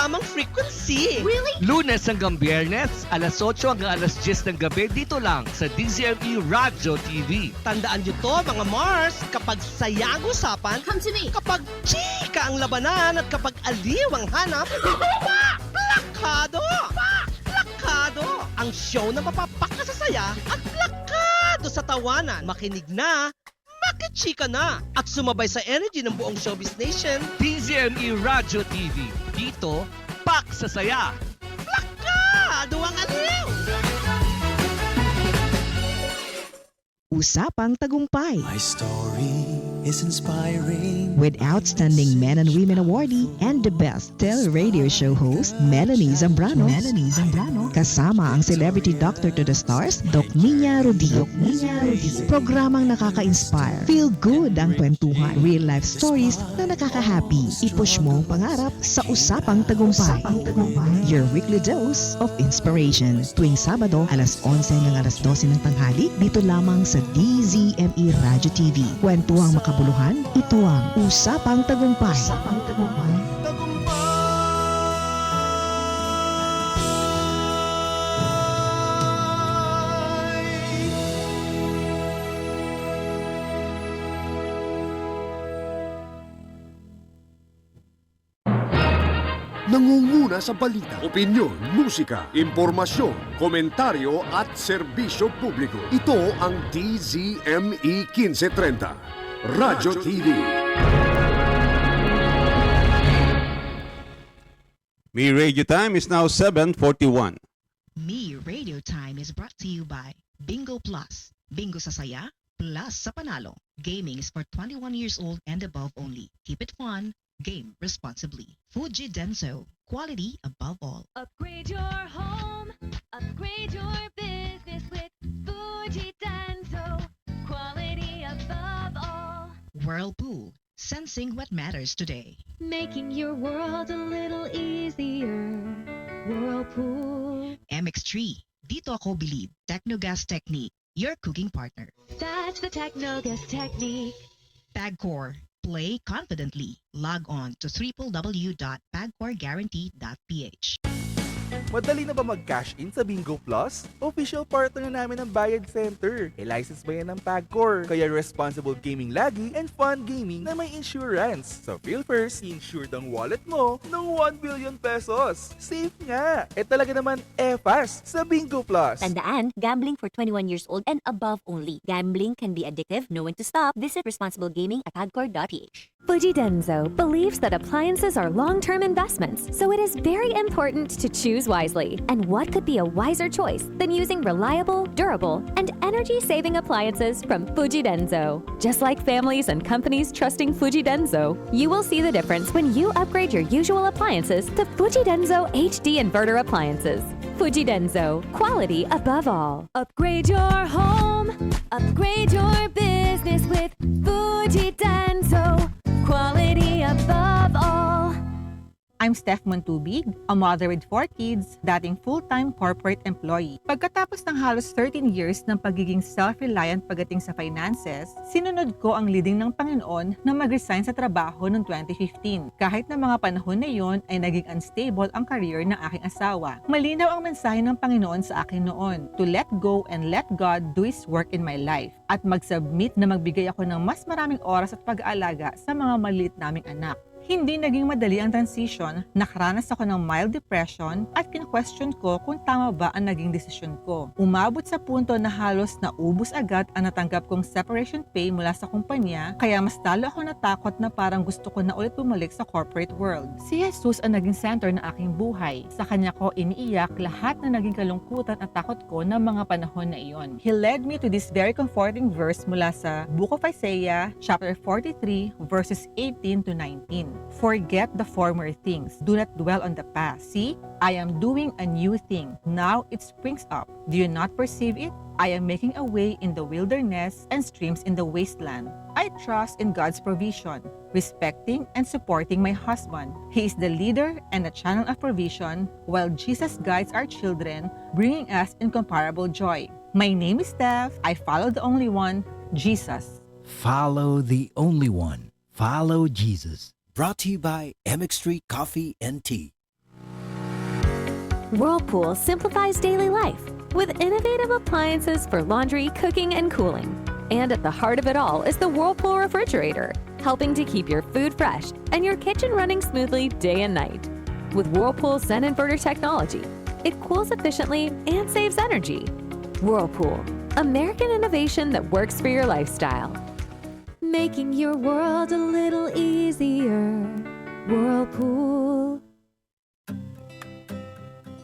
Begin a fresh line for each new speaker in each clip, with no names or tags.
tamang frequency.
Really?
Lunes hanggang Biyernes, alas 8 hanggang alas 10 ng gabi dito lang sa DZME Radio TV.
Tandaan nyo to mga Mars, kapag sayang usapan,
Come to me.
kapag chika ang labanan at kapag aliw ang hanap, plakado! Plakado! Ang show na mapapaka sa saya at plakado sa tawanan. Makinig na, makichika na at sumabay sa energy ng buong Showbiz Nation.
DZME Radio TV. Dito, pak sa saya.
Plakado ang aliw!
Usapang Tagumpay
My story is inspiring.
with outstanding men and women awardee and the best radio show host Melanie Zambrano. Kasama ang celebrity doctor to the stars, Doc Nina Rodillo. Programang nakaka-inspire, feel good ang kwentuhan, real life stories na nakaka-happy. I-push mo ang pangarap sa Usapang Tagumpay. Your weekly dose of inspiration. Tuwing Sabado, alas 11 hanggang alas 12 ng tanghali, dito lamang sa DZME Radio TV. Kwentuhang makabuluhan, ito ang Usapang Tagumpay.
Nangunguna sa balita, opinyon, musika, impormasyon, komentaryo at serbisyo publiko. Ito ang DZME 1530, Radyo TV.
Me Radio Time is now 7:41.
Me Radio Time is brought to you by Bingo Plus. Bingo sa saya, plus sa panalo. Gaming is for 21 years old and above only. Keep it fun. Game responsibly. Fuji Denso. Quality above all.
Upgrade your home, upgrade your business with Fuji Denso. Quality above all.
Whirlpool. Sensing what matters today.
Making your world a little easier. Whirlpool.
MX3. Dito ako believe. Technogas Technique. Your cooking partner.
That's the Technogas technique.
Pagcor. Play confidently. Log on to www.pagcorguarantee.ph.
Madali na ba mag-cash in sa Bingo Plus? Official partner na namin ng Bayad Center. License ba yan ng Pagcor? Kaya responsible gaming lagi and fun gaming na may insurance. So feel first, insured ang wallet mo ng 1 billion pesos. Safe nga! Talaga naman fast sa Bingo Plus.
Tandaan, gambling for 21 years old and above only. Gambling can be addictive. Know when to stop. Visit responsiblegaming@pagcor.ph.
Fuji Denso believes that appliances are long-term investments, so it is very important to choose wisely. And what could be a wiser choice than using reliable, durable, and energy-saving appliances from Fuji Denso? Just like families and companies trusting Fuji Denso, you will see the difference when you upgrade your usual appliances to Fuji Denso HD inverter appliances. Fuji Denso, quality above all. Upgrade your home, upgrade your business with Fuji Denso. Quality above all.
I'm Steph Montubig, a mother with 4 kids, dating full-time corporate employee. Pagkatapos ng halos 13 years ng pagiging self-reliant pagdating sa finances, sinunod ko ang leading ng Panginoon na mag-resign sa trabaho noong 2015. Kahit na mga panahon na yon ay naging unstable ang career ng aking asawa. Malinaw ang mensahe ng Panginoon sa akin noon, to let go and let God do His work in my life, at mag-submit na magbigay ako ng mas maraming oras at pag-aalaga sa mga maliit naming anak. Hindi naging madali ang transition, nakaranas ako ng mild depression at kina-question ko kung tama ba ang naging desisyon ko. Umabot sa punto na halos naubos agad ang natanggap kong separation pay mula sa kumpanya, kaya mas lalo ako natakot na parang gusto ko na ulit bumalik sa corporate world. Si Jesus ang naging center ng aking buhay. Sa kanya ko iniiyak lahat na naging kalungkutan at takot ko ng mga panahon na iyon. He led me to this very comforting verse mula sa Book of Isaiah, chapter 43, verses 18 to 19. Forget the former things. Do not dwell on the past. See, I am doing a new thing. Now it springs up. Do you not perceive it? I am making a way in the wilderness and streams in the wasteland. I trust in God's provision, respecting and supporting my husband. He is the leader and the channel of provision, while Jesus guides our children, bringing us incomparable joy. My name is Steph. I follow the only one, Jesus.
Follow the only one. Follow Jesus. Brought to you by MX3 Coffee and Tea.
Whirlpool simplifies daily life with innovative appliances for laundry, cooking, and cooling. And at the heart of it all is the Whirlpool refrigerator, helping to keep your food fresh and your kitchen running smoothly day and night. With Whirlpool Zen Inverter technology, it cools efficiently and saves energy. Whirlpool, American innovation that works for your lifestyle. Making your world a little easier. Whirlpool.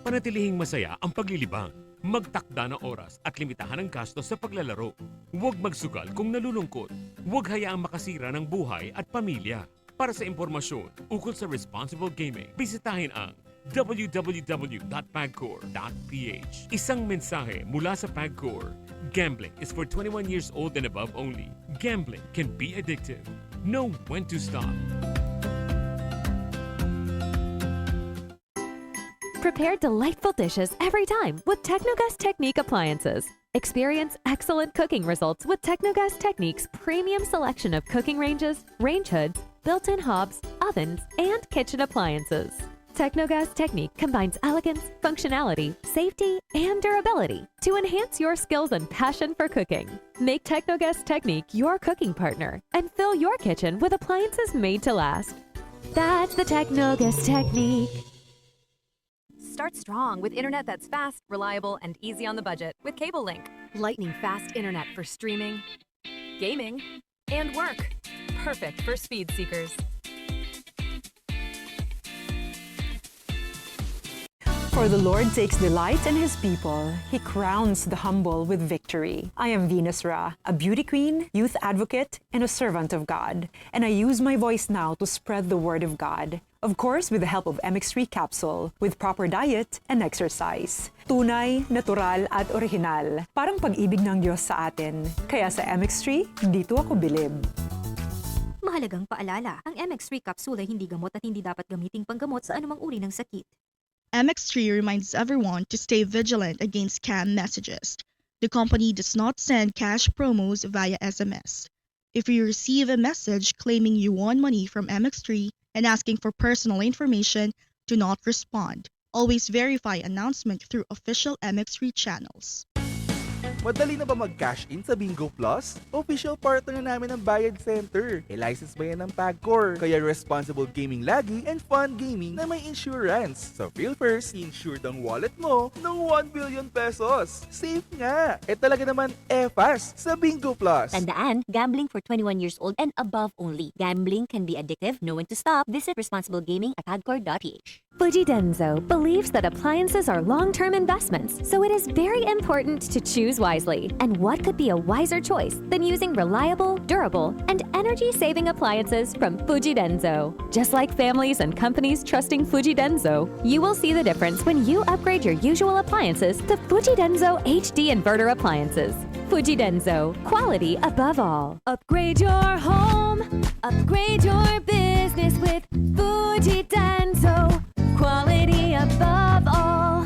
Panatilihing masaya ang paglilibang. Magtakda ng oras at limitahan ang gastos sa paglalaro. Huwag magsugal kung nalulungkot. Huwag hayaang makasira ng buhay at pamilya. Para sa impormasyon ukol sa responsible gaming, bisitahin ang www.pagcor.ph. Isang mensahe mula sa Pagcor. Gambling is for 21 years old and above only. Gambling can be addictive. Know when to stop.
Prepare delightful dishes every time with Technogas Technique appliances. Experience excellent cooking results with Technogas Technique's premium selection of cooking ranges, range hoods, built-in hobs, ovens, and kitchen appliances. Technogas Technique combines elegance, functionality, safety, and durability to enhance your skills and passion for cooking. Make Technogas Technique your cooking partner and fill your kitchen with appliances made to last. That's the Technogas Technique.
Start strong with internet that's fast, reliable, and easy on the budget with Cable Link. Lightning fast internet for streaming, gaming, and work. Perfect for speed seekers.
For the Lord takes delight in His people. He crowns the humble with victory. I am Venus Ra, a beauty queen, youth advocate, and a servant of God. And I use my voice now to spread the word of God. Of course, with the help of MX3 capsule, with proper diet and exercise. Tunay, natural, at orihinal. Parang pag-ibig ng Diyos sa atin. Kaya sa MX3, dito ako bilib.
Mahalagang paalala, ang MX3 capsule ay hindi gamot at hindi dapat gamiting panggamot sa anumang uri ng sakit.
MX3 reminds everyone to stay vigilant against scam messages. The company does not send cash promos via SMS. If you receive a message claiming you won money from MX3 and asking for personal information, do not respond. Always verify announcement through official MX3 channels.
Madali na ba mag-cash in sa Bingo Plus? Official partner na namin ng Bayad Center. License ba yan ng Pagcor? Kaya responsible gaming lagi and fun gaming na may insurance. So feel first, insured ang wallet mo ng 1 billion pesos. Safe nga! Talaga naman fast sa Bingo Plus.
Tandaan, gambling for 21 years old and above only. Gambling can be addictive. Know when to stop. Visit responsible gaming at pagcor.ph.
Fuji Denso believes that appliances are long-term investments, so it is very important to choose wisely. And what could be a wiser choice than using reliable, durable, and energy-saving appliances from Fuji Denso? Just like families and companies trusting Fuji Denso, you will see the difference when you upgrade your usual appliances to Fuji Denso HD inverter appliances. Fuji Denso, quality above all. Upgrade your home, upgrade your business with Fuji Denso. Quality above all.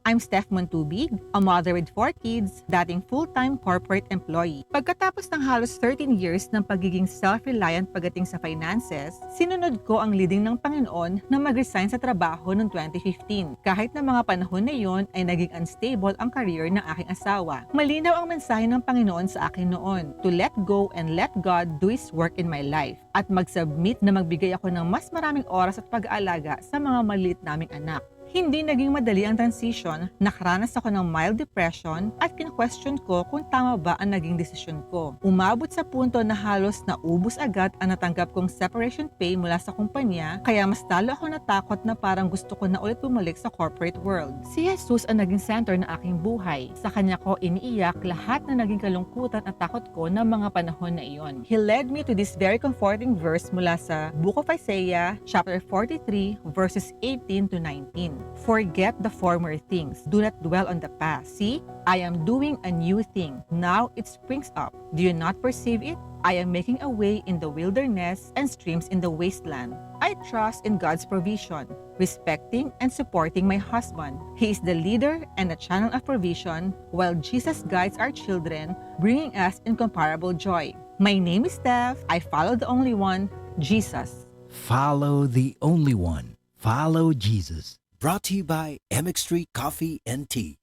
I'm Steph Montubig, a mother with 4 kids, dating full-time corporate employee. Pagkatapos ng halos 13 years ng pagiging self-reliant pagdating sa finances, sinunod ko ang leading ng Panginoon na mag-resign sa trabaho noong 2015. Kahit na mga panahon na yon ay naging unstable ang career ng aking asawa. Malinaw ang mensahe ng Panginoon sa akin noon, to let go and let God do His work in my life, at mag-submit na magbigay ako ng mas maraming oras at pag-aalaga sa mga maliit naming anak. Hindi naging madali ang transition, nakaranas ako ng mild depression at kina-question ko kung tama ba ang naging desisyon ko. Umabot sa punto na halos naubos agad ang natanggap kong separation pay mula sa kumpanya, kaya mas lalo ako natakot na parang gusto ko na ulit bumalik sa corporate world. Si Jesus ang naging center ng aking buhay. Sa kanya ko iniiyak lahat na naging kalungkutan at takot ko ng mga panahon na iyon. He led me to this very comforting verse mula sa Book of Isaiah, chapter 43, verses 18 to 19. Forget the former things. Do not dwell on the past. See, I am doing a new thing. Now it springs up. Do you not perceive it? I am making a way in the wilderness and streams in the wasteland. I trust in God's provision, respecting and supporting my husband. He is the leader and the channel of provision, while Jesus guides our children, bringing us incomparable joy. My name is Steph. I follow the only one, Jesus.
Follow the only one. Follow Jesus. Brought to you by MX3 Coffee and Tea.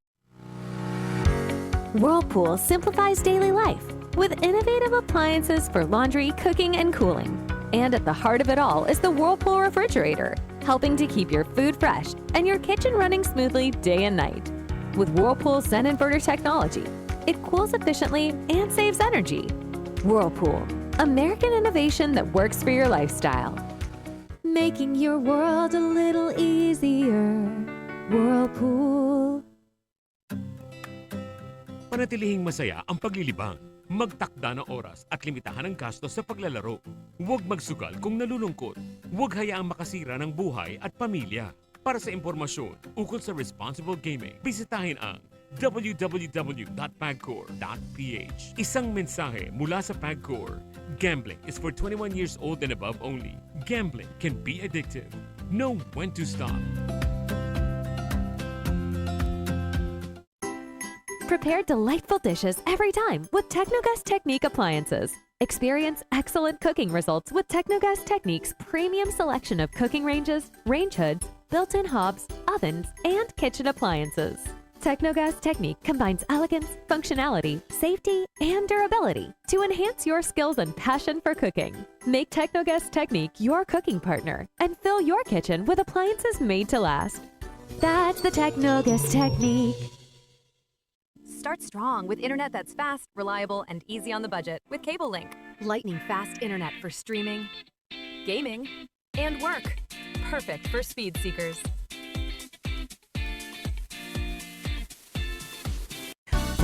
Whirlpool simplifies daily life with innovative appliances for laundry, cooking, and cooling. And at the heart of it all is the Whirlpool refrigerator, helping to keep your food fresh and your kitchen running smoothly day and night. With Whirlpool's Zen inverter technology, it cools efficiently and saves energy. Whirlpool, American innovation that works for your lifestyle. Making your world a little easier. Whirlpool.
Panatilihing masaya ang paglilibang. Magtakda ng oras at limitahan ang gastos sa paglalaro. Huwag magsugal kung nalulungkot. Huwag hayaang makasira ng buhay at pamilya. Para sa impormasyon ukol sa responsible gaming, bisitahin ang www.pagcor.ph. Isang mensahe mula sa Pagcor. Gambling is for 21 years old and above only. Gambling can be addictive. Know when to stop.
Prepare delightful dishes every time with Technogas Technique appliances. Experience excellent cooking results with Technogas Technique's premium selection of cooking ranges, range hoods, built-in hobs, ovens, and kitchen appliances. Technogas Technique combines elegance, functionality, safety, and durability to enhance your skills and passion for cooking. Make Technogas Technique your cooking partner and fill your kitchen with appliances made to last. That's the Technogas Technique.
Start strong with internet that's fast, reliable, and easy on the budget with Cable Link. Lightning fast internet for streaming, gaming, and work. Perfect for speed seekers.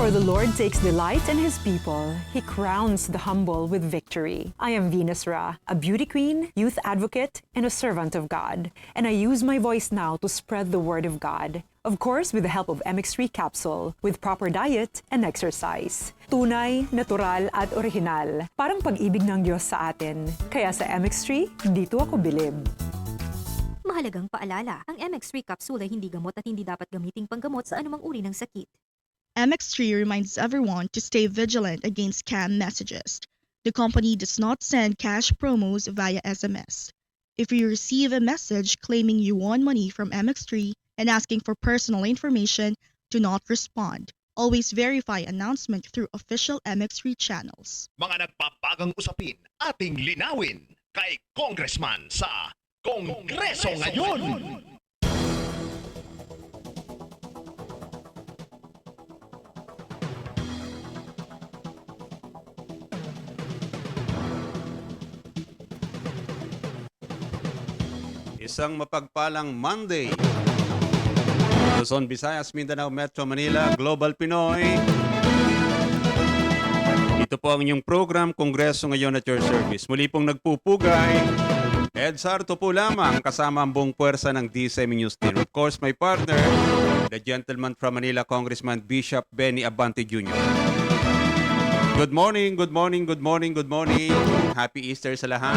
For the Lord takes delight in His people. He crowns the humble with victory. I am Venus Ra, a beauty queen, youth advocate, and a servant of God. And I use my voice now to spread the word of God. Of course, with the help of MX3 capsule, with proper diet and exercise. Tunay, natural, at orihinal. Parang pag-ibig ng Diyos sa atin. Kaya sa MX3, dito ako bilib.
Mahalagang paalala, ang MX3 capsule ay hindi gamot at hindi dapat gamiting panggamot sa anumang uri ng sakit.
MX3 reminds everyone to stay vigilant against scam messages. The company does not send cash promos via SMS. If you receive a message claiming you won money from MX3 and asking for personal information, do not respond. Always verify announcement through official MX3 channels.
Mga nagpapagang usapin, ating linawin kay Congressman sa Kongreso Ngayon.
Isang mapagpalang Monday. Luzon, Visayas, Mindanao, Metro Manila, Global Pinoy. Ito po ang inyong program, Kongreso Ngayon at your service. Muli pong nagpupugay. Ed Sarto po lamang kasama ang buong puwersa ng DCM News Team. Of course, my partner, the gentleman from Manila, Congressman Bishop Benny Abante Jr. Good morning, good morning, good morning, good morning. Happy Easter sa lahat.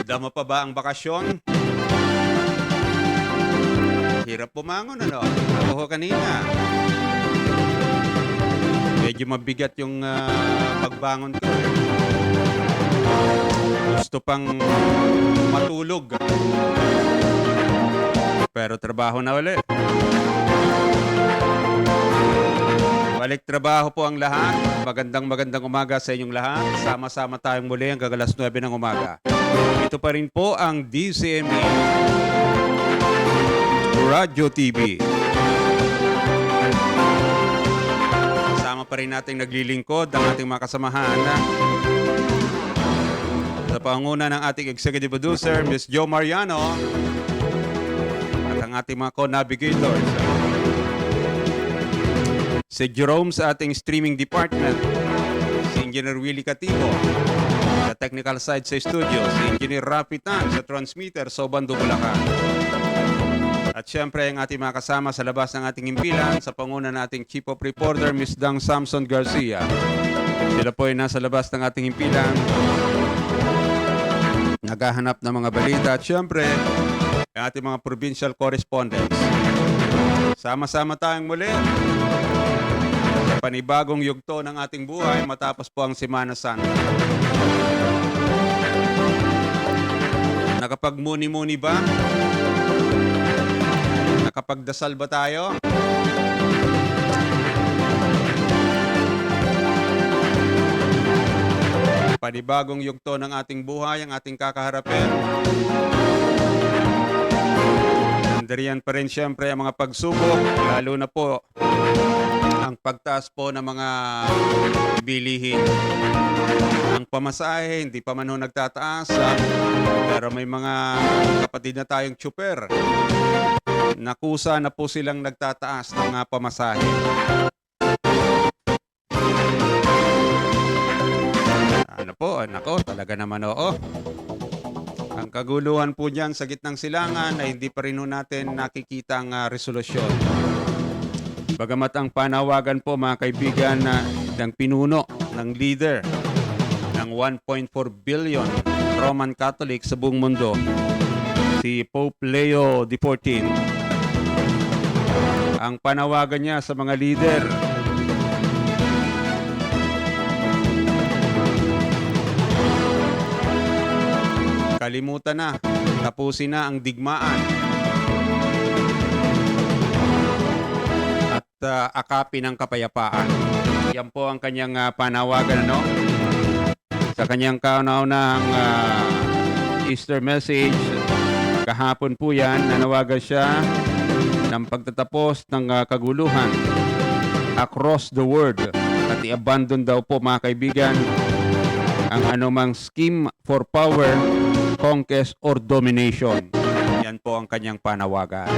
Dama pa ba ang bakasyon? Hirap bumangon, ano? Ako kanina. Medyo mabigat yung pagbangon ko. Gusto pang matulog. Pero trabaho na ulit. Balik trabaho po ang lahat. Magandang umaga sa inyong lahat. Sama-sama tayong muli hanggang alas 9 ng umaga. Ito pa rin po ang DCME Radio TV. Kasama pa rin nating naglilingkod ang ating mga kasamahan sa pangunguna ng ating executive producer, Ms. Jo Mariano, at ang ating mga co-navigators, si Jerome sa ating streaming department, si Engineer Willie Cativo sa technical side sa studio, si Engineer Rapitan sa transmitter sa Obando, Bulacan. At syempre ang ating mga kasama sa labas ng ating impilan sa panguna ng ating Chief of Reporter, Ms. Dang Samson Garcia. Sila po ay nasa labas ng ating impilan, naghahanap ng mga balita at syempre ang ating mga provincial correspondents. Sama-sama tayong muli sa Panibagong yugto ng ating buhay matapos po ang Semana Santa. Nakapagmuni-muni ba? Nakapagdasal ba tayo? Panibagong yugto ng ating buhay ang ating kakaharapin. Nandariyan pa rin siyempre ang mga pagsubok, lalo na po ang pagtaas po ng mga bilihin. Ang pamasahe, hindi pa man ho nagtataas, pero may mga kapatid na tayong tsuper. Nakusa na po silang nagtataas ng mga pamasahe. Ano po, nako, talaga naman oo. Ang kaguluhan po dyan sa gitnang silangan ay hindi pa rin ho natin nakikita ang resolusyon. Bagamat ang panawagan po mga kaibigan ng pinuno, ng leader ng 1.4 billion Roman Catholic sa buong mundo, si Pope Leo XIV. Ang panawagan niya sa mga leader, kalimutan na, tapusin na ang digmaan at akapin ang kapayapaan. Yan po ang kanyang panawagan, ano? Sa kanyang kauna-unahang Easter message, kahapon po yan, nanawagan siya ng pagtatapos ng kaguluhan across the world at i-abandon daw po mga kaibigan ang anumang scheme for power, conquest, or domination. Yan po ang kanyang panawagan.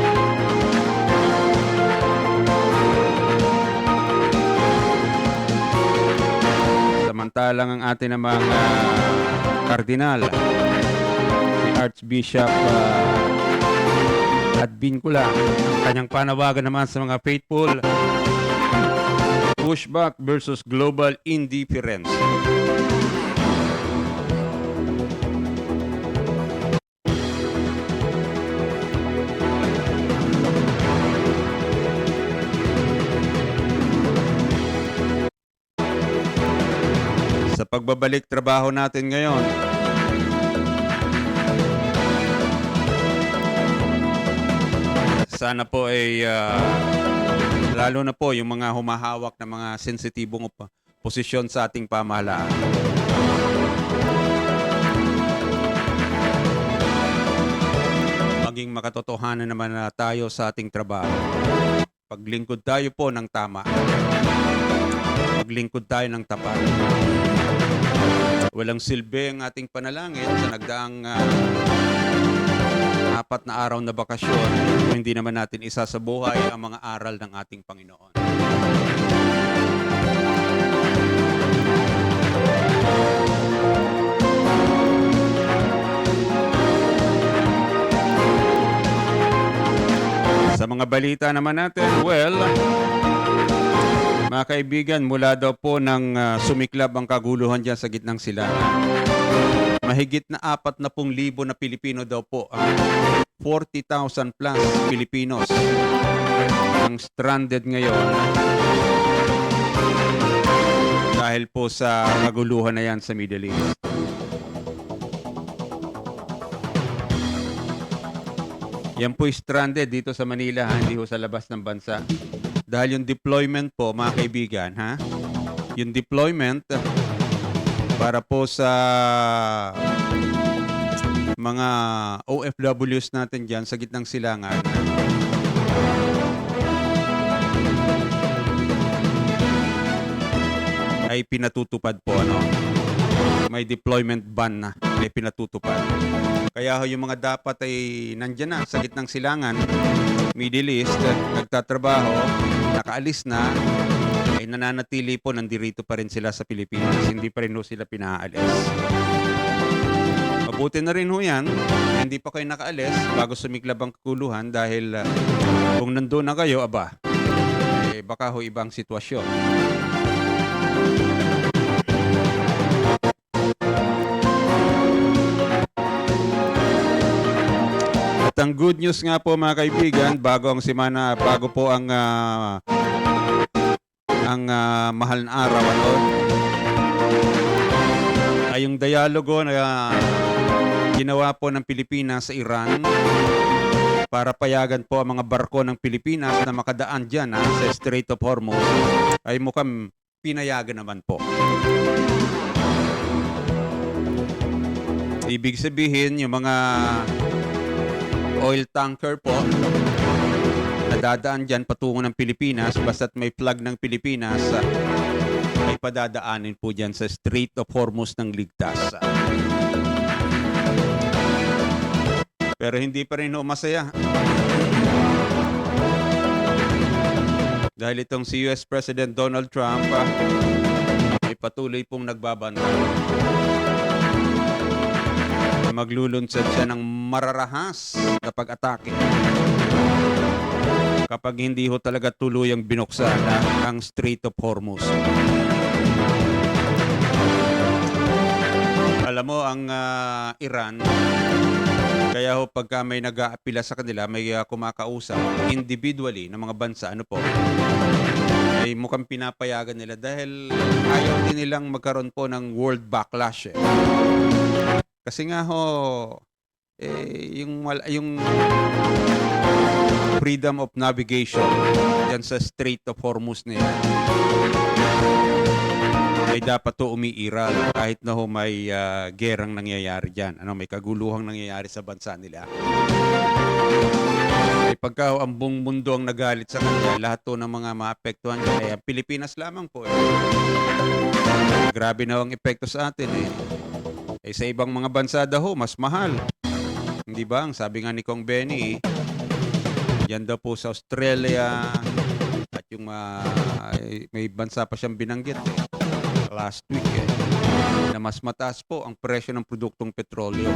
Samantalang ang atin namang kardinal, si Archbishop Advincula, ang kanyang panawagan naman sa mga faithful, pushback versus global indifference. Sa pagbabalik trabaho natin ngayon, sana po ay lalo na po yung mga humahawak ng mga sensitibong posisyon sa ating pamahalaan. Maging makatotohanan naman na tayo sa ating trabaho. Paglingkod tayo po ng tama. Paglingkod tayo ng tapat. Walang silbi ang ating panalangin sa nagdaang 4 na araw na bakasyon kung hindi naman natin isa sa buhay ang mga aral ng ating Panginoon. Sa mga balita naman natin, well, mga kaibigan, mula daw po ng sumiklab ang kaguluhan dyan sa gitnang silangan. Mahigit na 40,000 na Pilipino daw po, 40,000 plus Filipinos ang stranded ngayon dahil po sa kaguluhan na yan sa Middle East. Yan po stranded dito sa Manila, hindi ho sa labas ng bansa. Dahil yung deployment po, mga kaibigan, yung deployment para po sa mga OFWs natin dyan sa gitnang silangan, ay pinatutupad po, ano? May deployment ban na, ay pinatutupad. Kaya yung mga dapat ay nandyan na sa gitnang silangan, Middle East, nagtatrabaho, nakaalis na, ay nananatili po, nandirito pa rin sila sa Pilipinas. Hindi pa rin ho sila pinaalis. Mabuti na rin ho yan, hindi pa kayo nakaalis bago sumiklab ang kaguluhan dahil kung nandun na kayo, aba, baka ho ibang sitwasyon. At ang good news nga po mga kaibigan, bago po ang ang mahal na araw ay yung dialogo na ginawa po ng Pilipinas sa Iran para payagan po ang mga barko ng Pilipinas na makadaan dyan sa Strait of Hormuz ay mukhang pinayagan naman po. Ibig sabihin, yung mga oil tanker po na dadaan dyan patungo ng Pilipinas, basta't may flag ng Pilipinas, ay padadaanin po dyan sa Strait of Hormuz ng ligtas. Pero hindi pa rin masaya. Dahil itong si US President Donald Trump ay patuloy pong nagbabanta. Maglulunsad siya ng mararahas na pag-atake kapag hindi ho talaga tuluyang binuksan ang Strait of Hormuz. Alam mo, ang Iran, kaya ho pagka may nag-aapila sa kanila, may kumakausap individually ng mga bansa, ay mukhang pinapayagan nila dahil ayaw din nilang magkaroon po ng world backlash. Kasi nga ho, yung freedom of navigation yan sa Strait of Hormuz na yan, ay dapat to umiiral kahit na ho may gerang nangyayari dyan. May kaguluhang nangyayari sa bansa nila. Ay pagka ho, ang buong mundo ang nagalit sa kanila, lahat to ng mga maapektuhan dyan, ay ang Pilipinas lamang po. Grabe na ang epekto sa atin sa ibang mga bansa daw mas mahal. Hindi ba? Ang sabi nga ni Kong Benny, yan daw po sa Australia at yung may bansa pa siyang binanggit last week na mas mataas po ang presyo ng produktong petrolyo.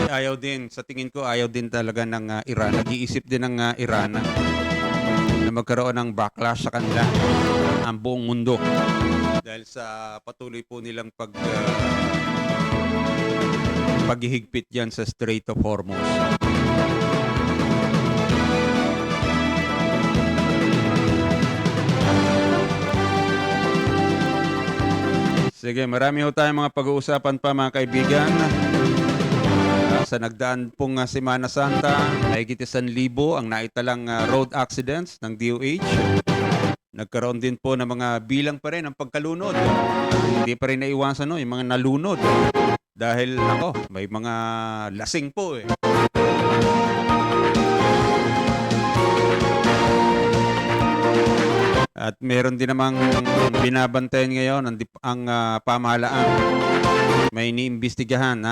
Ayaw din, sa tingin ko, ayaw din talaga ng Iran. Nag-iisip din ng Iran na magkaroon ng backlash sa kanila ang buong mundo dahil sa patuloy po nilang paghihigpit dyan sa Strait of Hormuz. Sige, marami ho tayong mga pag-uusapan pa mga kaibigan. Sa nagdaan pong Semana Santa, mahigit 1,000 ang naitalang road accidents ng DOH. Nagkaroon din po ng mga bilang pa rin ng pagkalunod. Hindi pa rin naiwasan yung mga nalunod. Dahil may mga lasing po At meron din namang binabantayan ngayon ang pamahalaan. May iniimbestigahan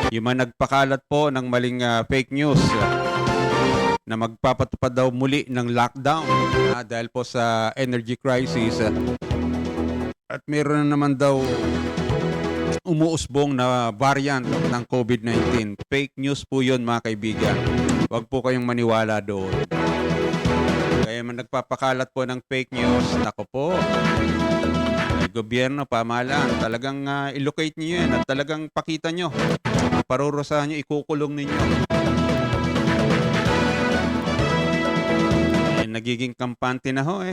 yung mga nagpakalat po ng maling fake news na magpapatupad daw muli ng lockdown dahil po sa energy crisis. At meron na naman daw umuusbong na variant ng COVID-19. Fake news po yun mga kaibigan. Huwag po kayong maniwala doon. Kaya man nagpapakalat po ng fake news, nako po, gobyerno, pamahalaan, talagang i-locate niyo yan at talagang pakita nyo. Parurusahan nyo, ikukulong ninyo. Nagiging kampante na ho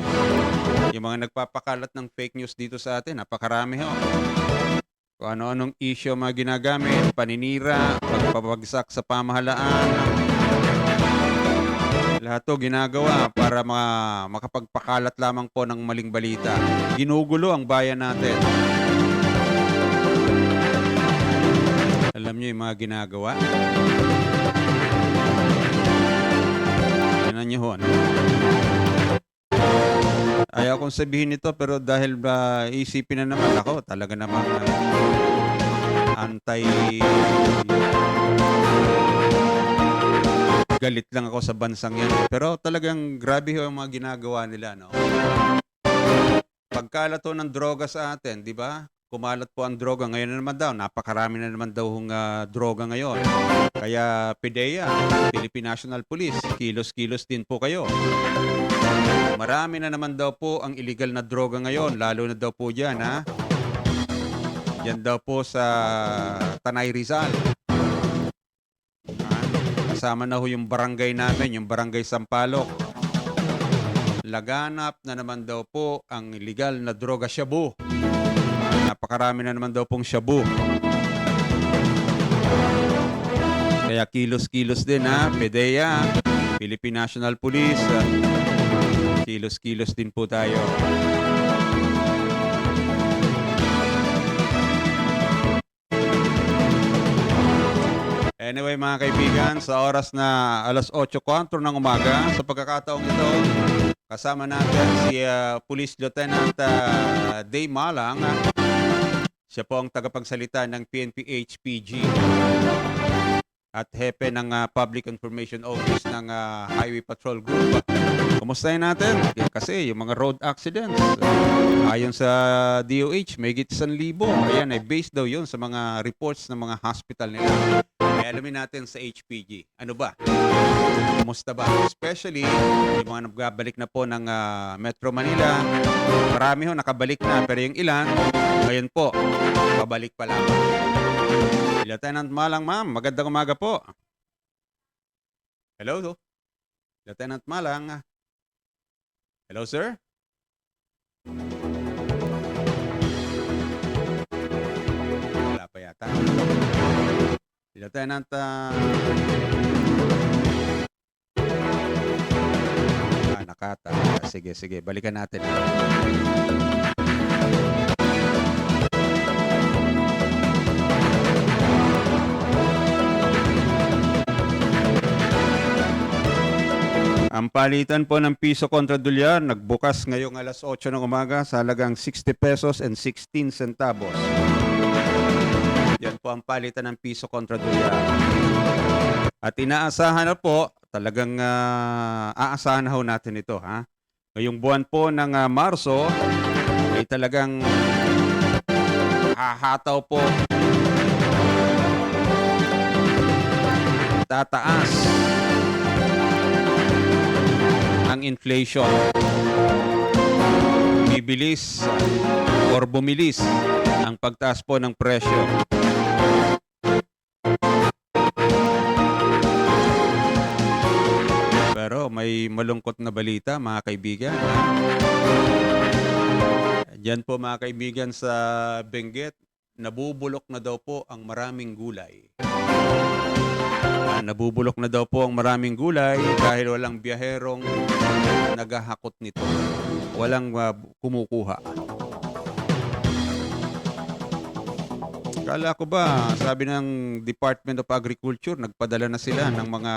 yung mga nagpapakalat ng fake news dito sa atin, napakarami ho. Kung ano-anong issue mga ginagamit, paninira, pagpapagsak sa pamahalaan, lahat to ginagawa para makapagpakalat lamang po ng maling balita. Ginugulo ang bayan natin. Alam nyo yung mga ginagawa? Yan nyo ho. Ayaw kong sabihin ito pero dahil isipin na naman ako, talaga namang galit lang ako sa bansang yan. Pero talagang grabe ho ang mga ginagawa nila, Pagkalat ng droga sa atin, di ba? Kumalat po ang droga. Ngayon na naman daw, napakarami na naman daw droga ngayon. Kaya PDEA, Philippine National Police, kilos-kilos din po kayo. Marami na naman daw po ang illegal na droga ngayon, lalo na daw po dyan, Yan daw po sa Tanay Rizal. kasama na ho yung barangay namin, yung barangay Sampaloc. Laganap na naman daw po ang illegal na droga shabu. Napakarami na naman daw pong shabu. Kaya kilos-kilos din ha, PDEA, Philippine National Police, kilos-kilos din po tayo. Anyway mga kaibigan, sa oras na alas 8:04 ng umaga, sa pagkakataong ito, kasama natin si Police Lieutenant Day Malang. Siya po ang tagapagsalita ng PNP HPG at hepe ng Public Information Office ng Highway Patrol Group. Kumustahin natin? Kasi yung mga road accidents, ayon sa DOH, may higit 1,000. Ayan, ay based daw yun sa mga reports ng mga hospital nila. Kaya alamin natin sa HPG. Ano ba? Kumusta ba? Especially yung mga nagbabalik na po ng Metro Manila. Marami ho nakabalik na, pero yung ilan, ngayon po, pabalik pa lang. Lieutenant Malang, ma'am. Magandang umaga po. Hello? Lieutenant Malang. Hello, sir? Wala pa yata. Lieutenant, nakata. Sige. Balikan natin. Ang palitan po ng piso kontra dolyar nagbukas ngayong alas 8 ng umaga sa halagang 60 pesos and 16 centavos. Yan po ang palitan ng piso kontra dolyar. At inaasahan na po, talagang aasahan na ho natin ito. Ha? Ngayong buwan po ng Marso ay talagang hahataw po, tataas ang inflation. Bibilis or bumilis ang pagtaas po ng presyo. Pero may malungkot na balita mga kaibigan. Diyan po mga kaibigan sa Benguet, nabubulok na daw po ang maraming gulay. Nabubulok na daw po ang maraming gulay dahil walang biyaherong naghahakot nito. Walang kumukuha. Kala ko ba, sabi ng Department of Agriculture, nagpadala na sila ng mga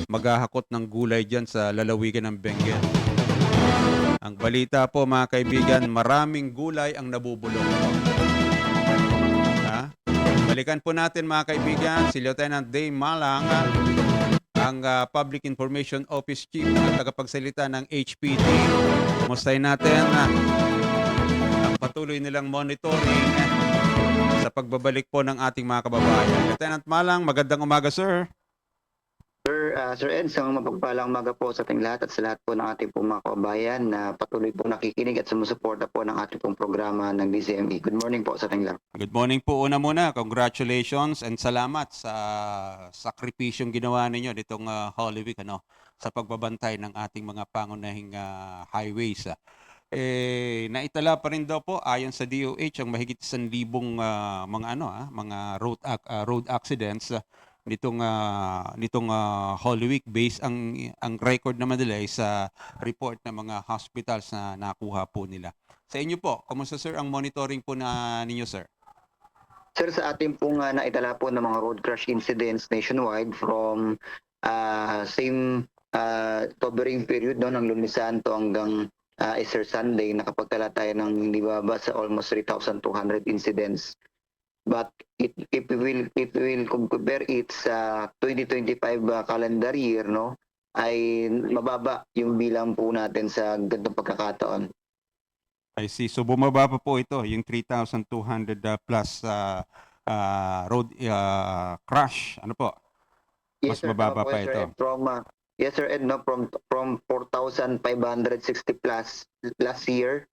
maghahakot ng gulay dyan sa lalawigan ng Benguet. Ang balita po mga kaibigan, maraming gulay ang nabubulok. Balikan po natin mga kaibigan si Lieutenant Day Malang, ang Public Information Office Chief at tagapagsalita ng HPD. Mustahin natin ang patuloy nilang monitoring sa pagbabalik po ng ating mga kababayan. Lieutenant Malang, magandang umaga sir.
Sir Ed, sa mapagpalang umaga po sa ating lahat at sa lahat po ng ating pong mga kababayan na patuloy po nakikinig at sumusuporta po ng ating pong programa ng DZME. Good morning po sa ating lahat.
Good morning po una muna. Congratulations and salamat sa sakripisyong ginawa ninyo nitong Holy Week sa pagbabantay ng ating mga pangunahing highways. Naitala pa rin daw po ayon sa DOH ang mahigit 1,000 mga road accidents nitong Holy Week based ang record naman nila ay sa report ng mga hospitals na nakuha po nila. Sa inyo po, kumusta sir ang monitoring po ninyo sir?
Sir, sa ating pong naitala po ng mga road crash incidents nationwide from same covering period ng Lunes Santo hanggang Easter Sunday, nakapagtala tayo ng hindi baba sa almost 3,200 incidents. But if we will compare it sa 2025 calendar year, ay mababa yung bilang po natin sa ganitong pagkakataon.
I see. So bumaba pa po ito, yung 3,200 plus road crash. Ano po? Mas mababa pa ito.
Yes sir Ed, from 4,560 plus last year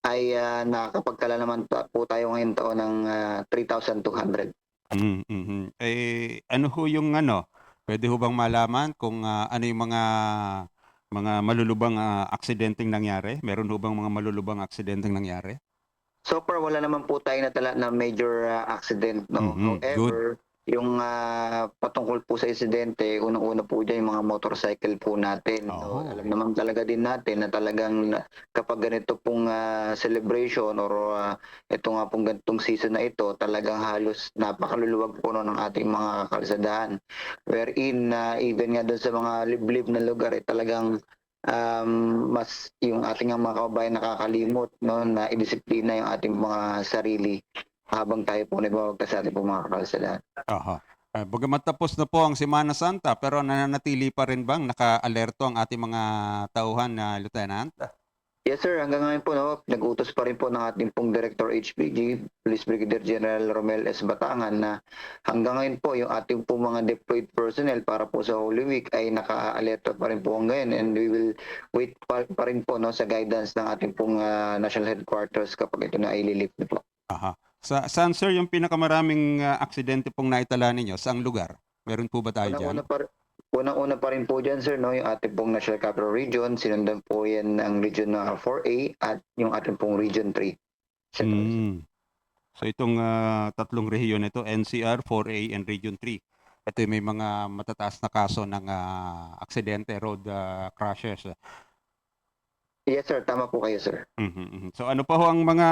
ay nakakapagtala naman po tayo ngayon taon ng 3,200.
Ano ho yung Pwede ho bang malaman kung ano yung mga malulubang aksidenteng nangyari? Meron ho bang mga malulubang aksidenteng nangyari?
So far, wala naman po tayo natala na major accident, no?
Mhm,
However, yung patungkol po sa insidente, unang-una po dyan yung mga motorcycle po natin. So, alam naman talaga din natin na talagang kapag ganito pong celebration or ito nga pong ganitong season na ito, talagang halos napakaluluwag po no, ng ating mga kalsadahan. Wherein, even nga doon sa mga liblib na lugar, talagang mas yung ating mga kababayan nakakalimot no, na idisiplina yung ating mga sarili habang tayo po nagbabagtas sa ating mga kalsadahan.
Aha. Bagamat tapos na po ang Semana Santa, pero nananatili pa rin bang naka-alerto ang ating mga tauhan na Lieutenant?
Yes sir, hanggang ngayon po no, nag-utos pa rin po ng ating pong Director HPG, Police Brigadier General Romel S. Batangan na hanggang ngayon po yung ating po mga deployed personnel para po sa Holy Week ay naka-alerto pa rin po ngayon, and we will wait pa rin po no, sa guidance ng ating pong National Headquarters kapag ito na ay ililift po.
Aha. Saan sir yung pinakamaraming aksidente pong naitala ninyo? Saang lugar? Meron po ba tayo dyan?
Unang-una pa rin po dyan, sir, no, yung ating pong National Capital Region, sinundan po yan ng Region 4A at yung ating pong Region 3.
So itong tatlong rehiyon ito, NCR, 4A, and Region 3. Ito may mga matataas na kaso ng aksidente, road crashes.
Yes sir, tama po kayo sir.
So ano pa ho ang mga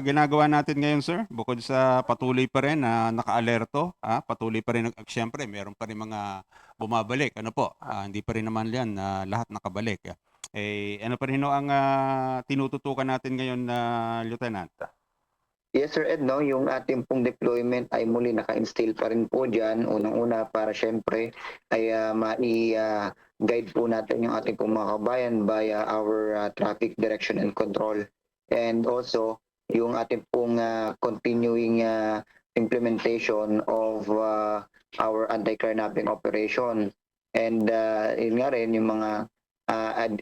ginagawa natin ngayon sir? Bukod sa patuloy pa rin na naka-alerto, patuloy pa rin, siyempre meron pa rin mga bumabalik. Ano po? Hindi pa rin naman yan lahat nakabalik. Ano pa rin ho ang tinututukan natin ngayon na Lieutenant?
Yes sir Ed, no, yung ating pong deployment ay muli naka-instill pa rin po dyan. Unang-una para syempre ay guide po natin yung ating pong mga kabayan via our traffic direction and control. And also, yung ating pong continuing implementation of our anti-carnapping operation. And yun nga rin, yung mga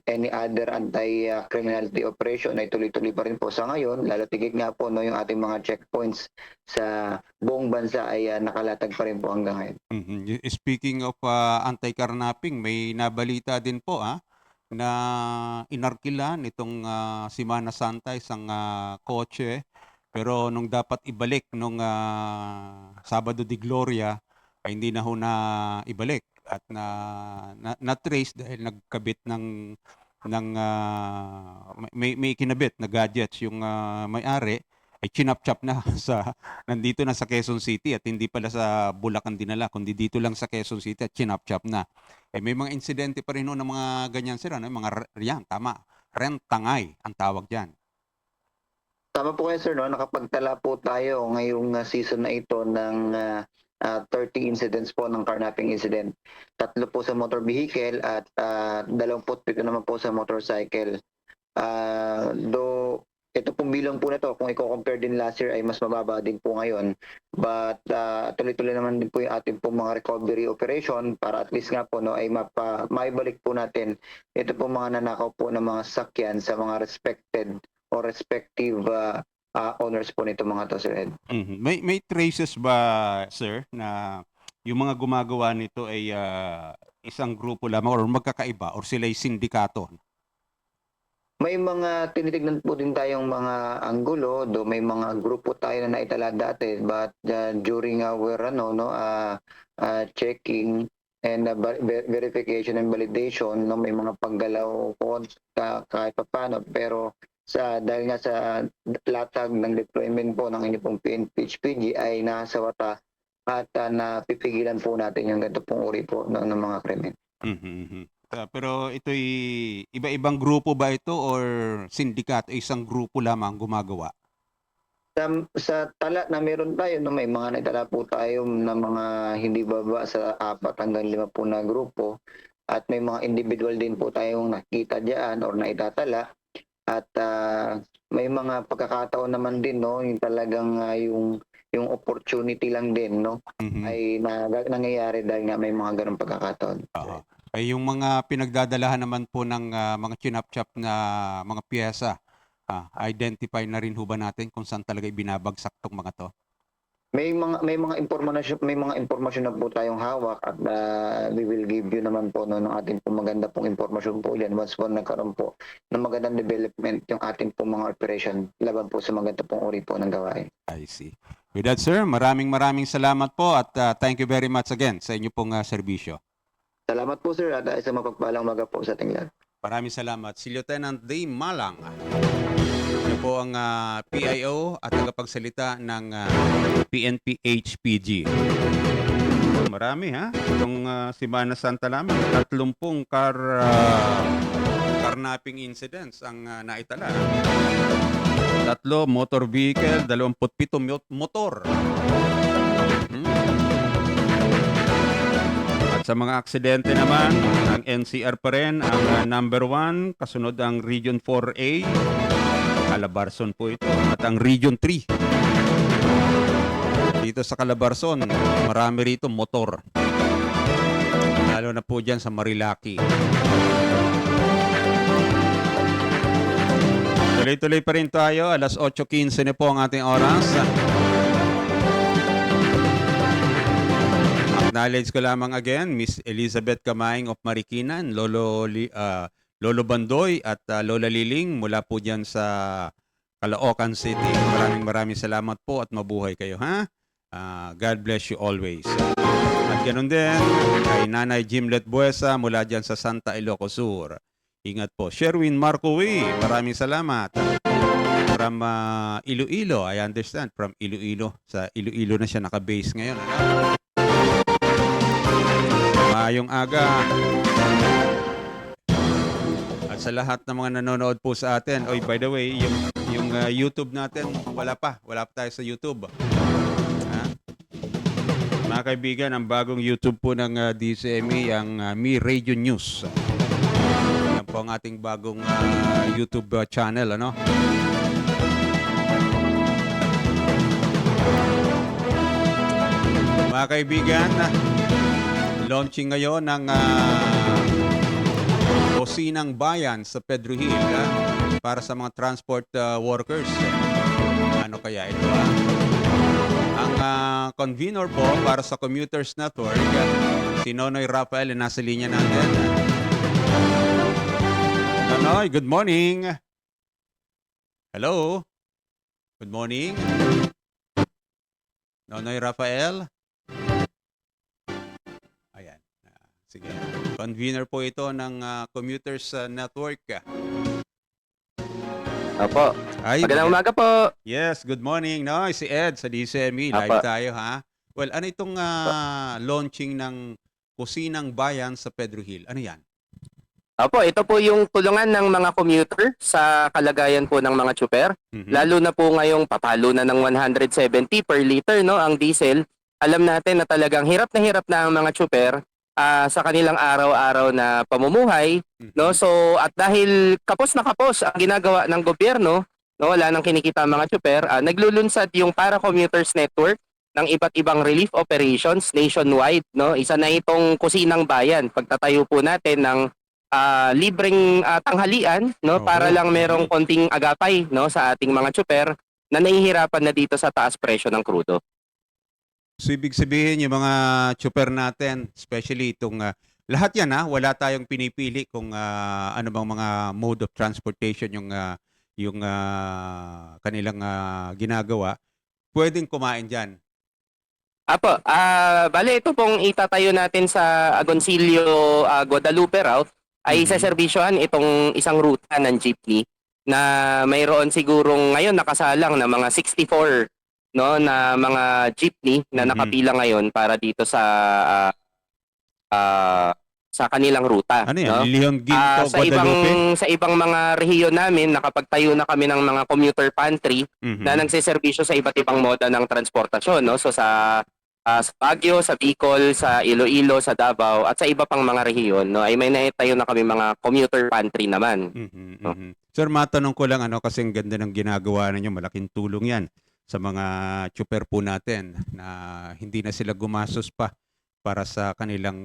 any other anti-criminality operation ay tuloy-tuloy pa rin po sa ngayon. Lalo tigit nga po no, yung ating mga checkpoints sa buong bansa ay nakalatag pa rin po hanggang ngayon.
Speaking of anti-carnapping, may nabalita din po na inarkilan itong Semana Santa isang kotse, pero nung dapat ibalik nung Sabado de Gloria ay hindi na ho na ibalik at na-trace dahil nagkabit ng may kinabit na gadgets yung may-ari, ay chinap-chap na nandito na sa Quezon City at hindi pala sa Bulacan dinala, kundi dito lang sa Quezon City at chinap-chap na. May mga insidente pa rin ng mga ganyan sir, mga riyan, tama, rentangay ang tawag dyan.
Tama po kayo sir, no? Nakapagtala po tayo ngayong season na ito ng 30 incidents po ng carnapping incident. 3 po sa motor vehicle at 27 naman po sa motorcycle. Though ito pong bilang po na to, kung i-compare din last year ay mas mababa din po ngayon. But tuloy-tuloy naman din po yung ating po mga recovery operation para at least nga po no, ay maibalik po natin ito po mga nanakaw po ng mga sakyan sa mga respected or respective owners po nito mga to, Sir Ed.
May traces ba, sir, na yung mga gumagawa nito ay isang grupo lamang or magkakaiba or sila ay sindikato?
May mga tinitignan po din tayong mga anggulo, do may mga grupo tayo na naitala dati, but during our checking and verification and validation, no, may mga paggalaw po kahit paano, pero dahil nga sa latag ng deployment po ng inyong pong PNP-HPG ay nasa wata at napipigilan po natin yung ganito pong uri po ng mga krimen.
Pero ito'y iba-ibang grupo ba ito or sindikat o isang grupo lamang gumagawa?
Sa tala na meron tayo, no, may mga naitala po tayo na mga hindi baba sa 4 hanggang 5 po na grupo at may mga individual din po tayong nakita diyan or naitatala. At may mga pagkakataon naman din no, yung talagang yung opportunity lang din no ay nangyayari dahil nga may mga ganung pagkakataon.
Ay yung mga pinagdadalahan naman po ng mga chinap-chap na mga piyesa, identify na rin ho ba natin kung saan talaga ibinabagsak tong mga to?
may mga impormasyon na po tayong hawak at we will give you naman po ng ating po maganda pong impormasyon po yan once po nagkaroon po ng magandang development yung ating po mga operation laban po sa maganda pong uri po ng gawain.
I see. With that, sir, maraming salamat po at thank you very much again sa inyo pong serbisyo.
Salamat po sir at isang mapagpalang umaga po sa ating lahat.
Maraming salamat. Si Lieutenant Dave Malang. Siya po ang PIO at tagapagsalita ng PNP HPG. Marami ha. Itong Simana Santa namin, 30 carnapping incidents ang naitala. 3 motor vehicle, 27 motor. At sa mga aksidente naman, ang NCR pa rin ang number 1, kasunod ang Region 4A, Calabarzon po ito, at ang Region 3. Dito sa Calabarzon, marami rito motor. Lalo na po dyan sa Marilaki. Tuloy-tuloy pa rin tayo, alas 8:15 na po ang ating oras. Acknowledge ko lamang again, Miss Elizabeth Kamaing of Marikina, Lolo Bandoy at Lola Liling mula po dyan sa Caloocan City. Maraming salamat po at mabuhay kayo, ha? God bless you always. At ganun din kay Nanay Jimlet Buesa mula dyan sa Santa Ilocos Sur. Ingat po. Sherwin Marcowi, maraming salamat. From Iloilo, I understand. From Iloilo. Sa Iloilo na siya nakabase ngayon. Ano? Maayong aga. At sa lahat ng mga nanonood po sa atin. Oy, by the way, yung YouTube natin, wala pa tayo sa YouTube. Ha? Mga kaibigan, ang bagong YouTube po ng DCME, ang Mi Radio News. Yan po ang ating bagong YouTube channel, ano? Mga kaibigan, launching ngayon ng Kusinang Bayan sa Pedro Hill para sa mga transport workers. Ano kaya ito? Ang convener po para sa Commuters Network, si Nonoy Rafael, nasa linya natin. Nonoy, good morning. Hello. Good morning. Nonoy Rafael. Ayan. Sige. Convener po ito ng Commuters Network.
Opo.
Ay,
magandang umaga po.
Yes, good morning. No, si Ed sa DCME. Live tayo, ha? Well, ano itong launching ng Kusinang Bayan sa Pedro Hill? Ano yan?
Opo, ito po yung tulungan ng mga commuter sa kalagayan po ng mga tsuper. Lalo na po ngayong papalo na ng 170 per liter, no, ang diesel. Alam natin na talagang hirap na ang mga tsuper sa kanilang araw-araw na pamumuhay, no? So, at dahil kapos na kapos ang ginagawa ng gobyerno, no, wala nang kinikita ang mga tsuper, naglulunsad yung Para Commuters Network ng iba't ibang relief operations nationwide, no? Isa na itong Kusinang Bayan, pagtatayo po natin ng libreng tanghalian, no, para lang merong konting agapay, no, sa ating mga tsuper na nahihirapan na dito sa taas presyo ng krudo.
So, ibig sabihin yung mga tsuper natin, especially itong lahat yan, wala tayong pinipili kung ano bang mga mode of transportation yung kanilang ginagawa. Pwedeng kumain dyan.
Apo, bale ito pong itatayo natin sa Agoncillo Guadalupe route ay seserbisyohan itong isang ruta ng jeepney na mayroon sigurong ngayon nakasalang na mga 64, no, na mga jeepney na nakapila ngayon para dito sa kanilang ruta.
Ano yan?
No?
Leon Ginto, Guadalupe?
Sa ibang mga rehiyon namin, nakapagtayo na kami ng mga commuter pantry na nagseserbisyo sa iba't ibang moda ng transportasyon. No? So sa Baguio, sa Bicol, sa Iloilo, sa Davao, at sa iba pang mga rehiyon, no, ay may naitayo na kami mga commuter pantry naman. No?
Sir, matanong ko lang, kasi ang ganda ng ginagawa ninyo, malaking tulong yan sa mga tsuper po natin na hindi na sila gumastos pa para sa kanilang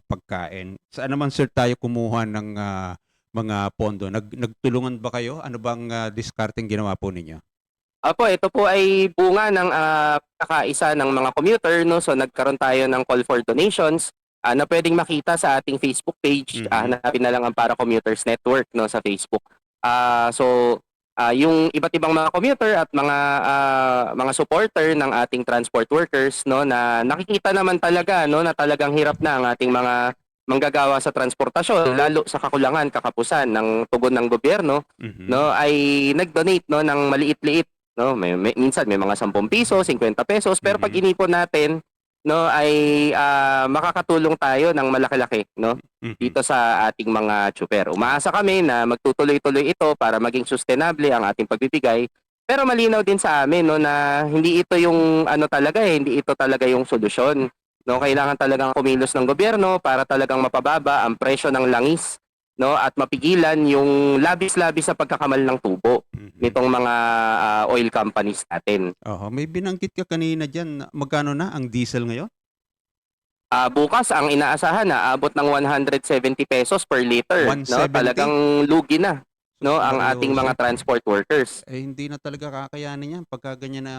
pagkain. Saan naman, sir, tayo kumuha ng mga pondo? Nagtulungan ba kayo? Ano bang discarding ginawa po ninyo?
Apo, ito po ay bunga ng kakaisa ng mga commuter, no? So nagkaroon tayo ng call for donations na pwedeng makita sa ating Facebook page. Hanapin na lang ang Para Commuters Network, no, sa Facebook. Yung iba't ibang mga commuter at mga supporter ng ating transport workers, no, na nakikita naman talaga, no, na talagang hirap na ang ating mga manggagawa sa transportasyon, lalo sa kakulangan, kakapusan ng tugon ng gobyerno, no, ay nag-donate, no, ng maliit-liit, no, minsan may mga 10 piso, 50 pesos, pero pag inipon natin, no, ay makakatulong tayo ng malaki-laki, no, dito sa ating mga tsuper. Umaasa kami na magtutuloy-tuloy ito para maging sustainable ang ating pagbibigay. Pero malinaw din sa amin, no, na hindi ito yung hindi ito talaga yung solusyon. No, kailangan talagang kumilos ng gobyerno para talagang mapababa ang presyo ng langis, no, at mapigilan yung labis-labis sa pagkakamal ng tubo nitong mga oil companies natin.
May binanggit ka kanina diyan, magkano na ang diesel ngayon?
Bukas ang inaasahan na abot ng 170 pesos per liter,
170?
no? Talagang lugi na, no, ang ating mga transport workers.
Hindi na talaga kakayanin yan pagka ganyan na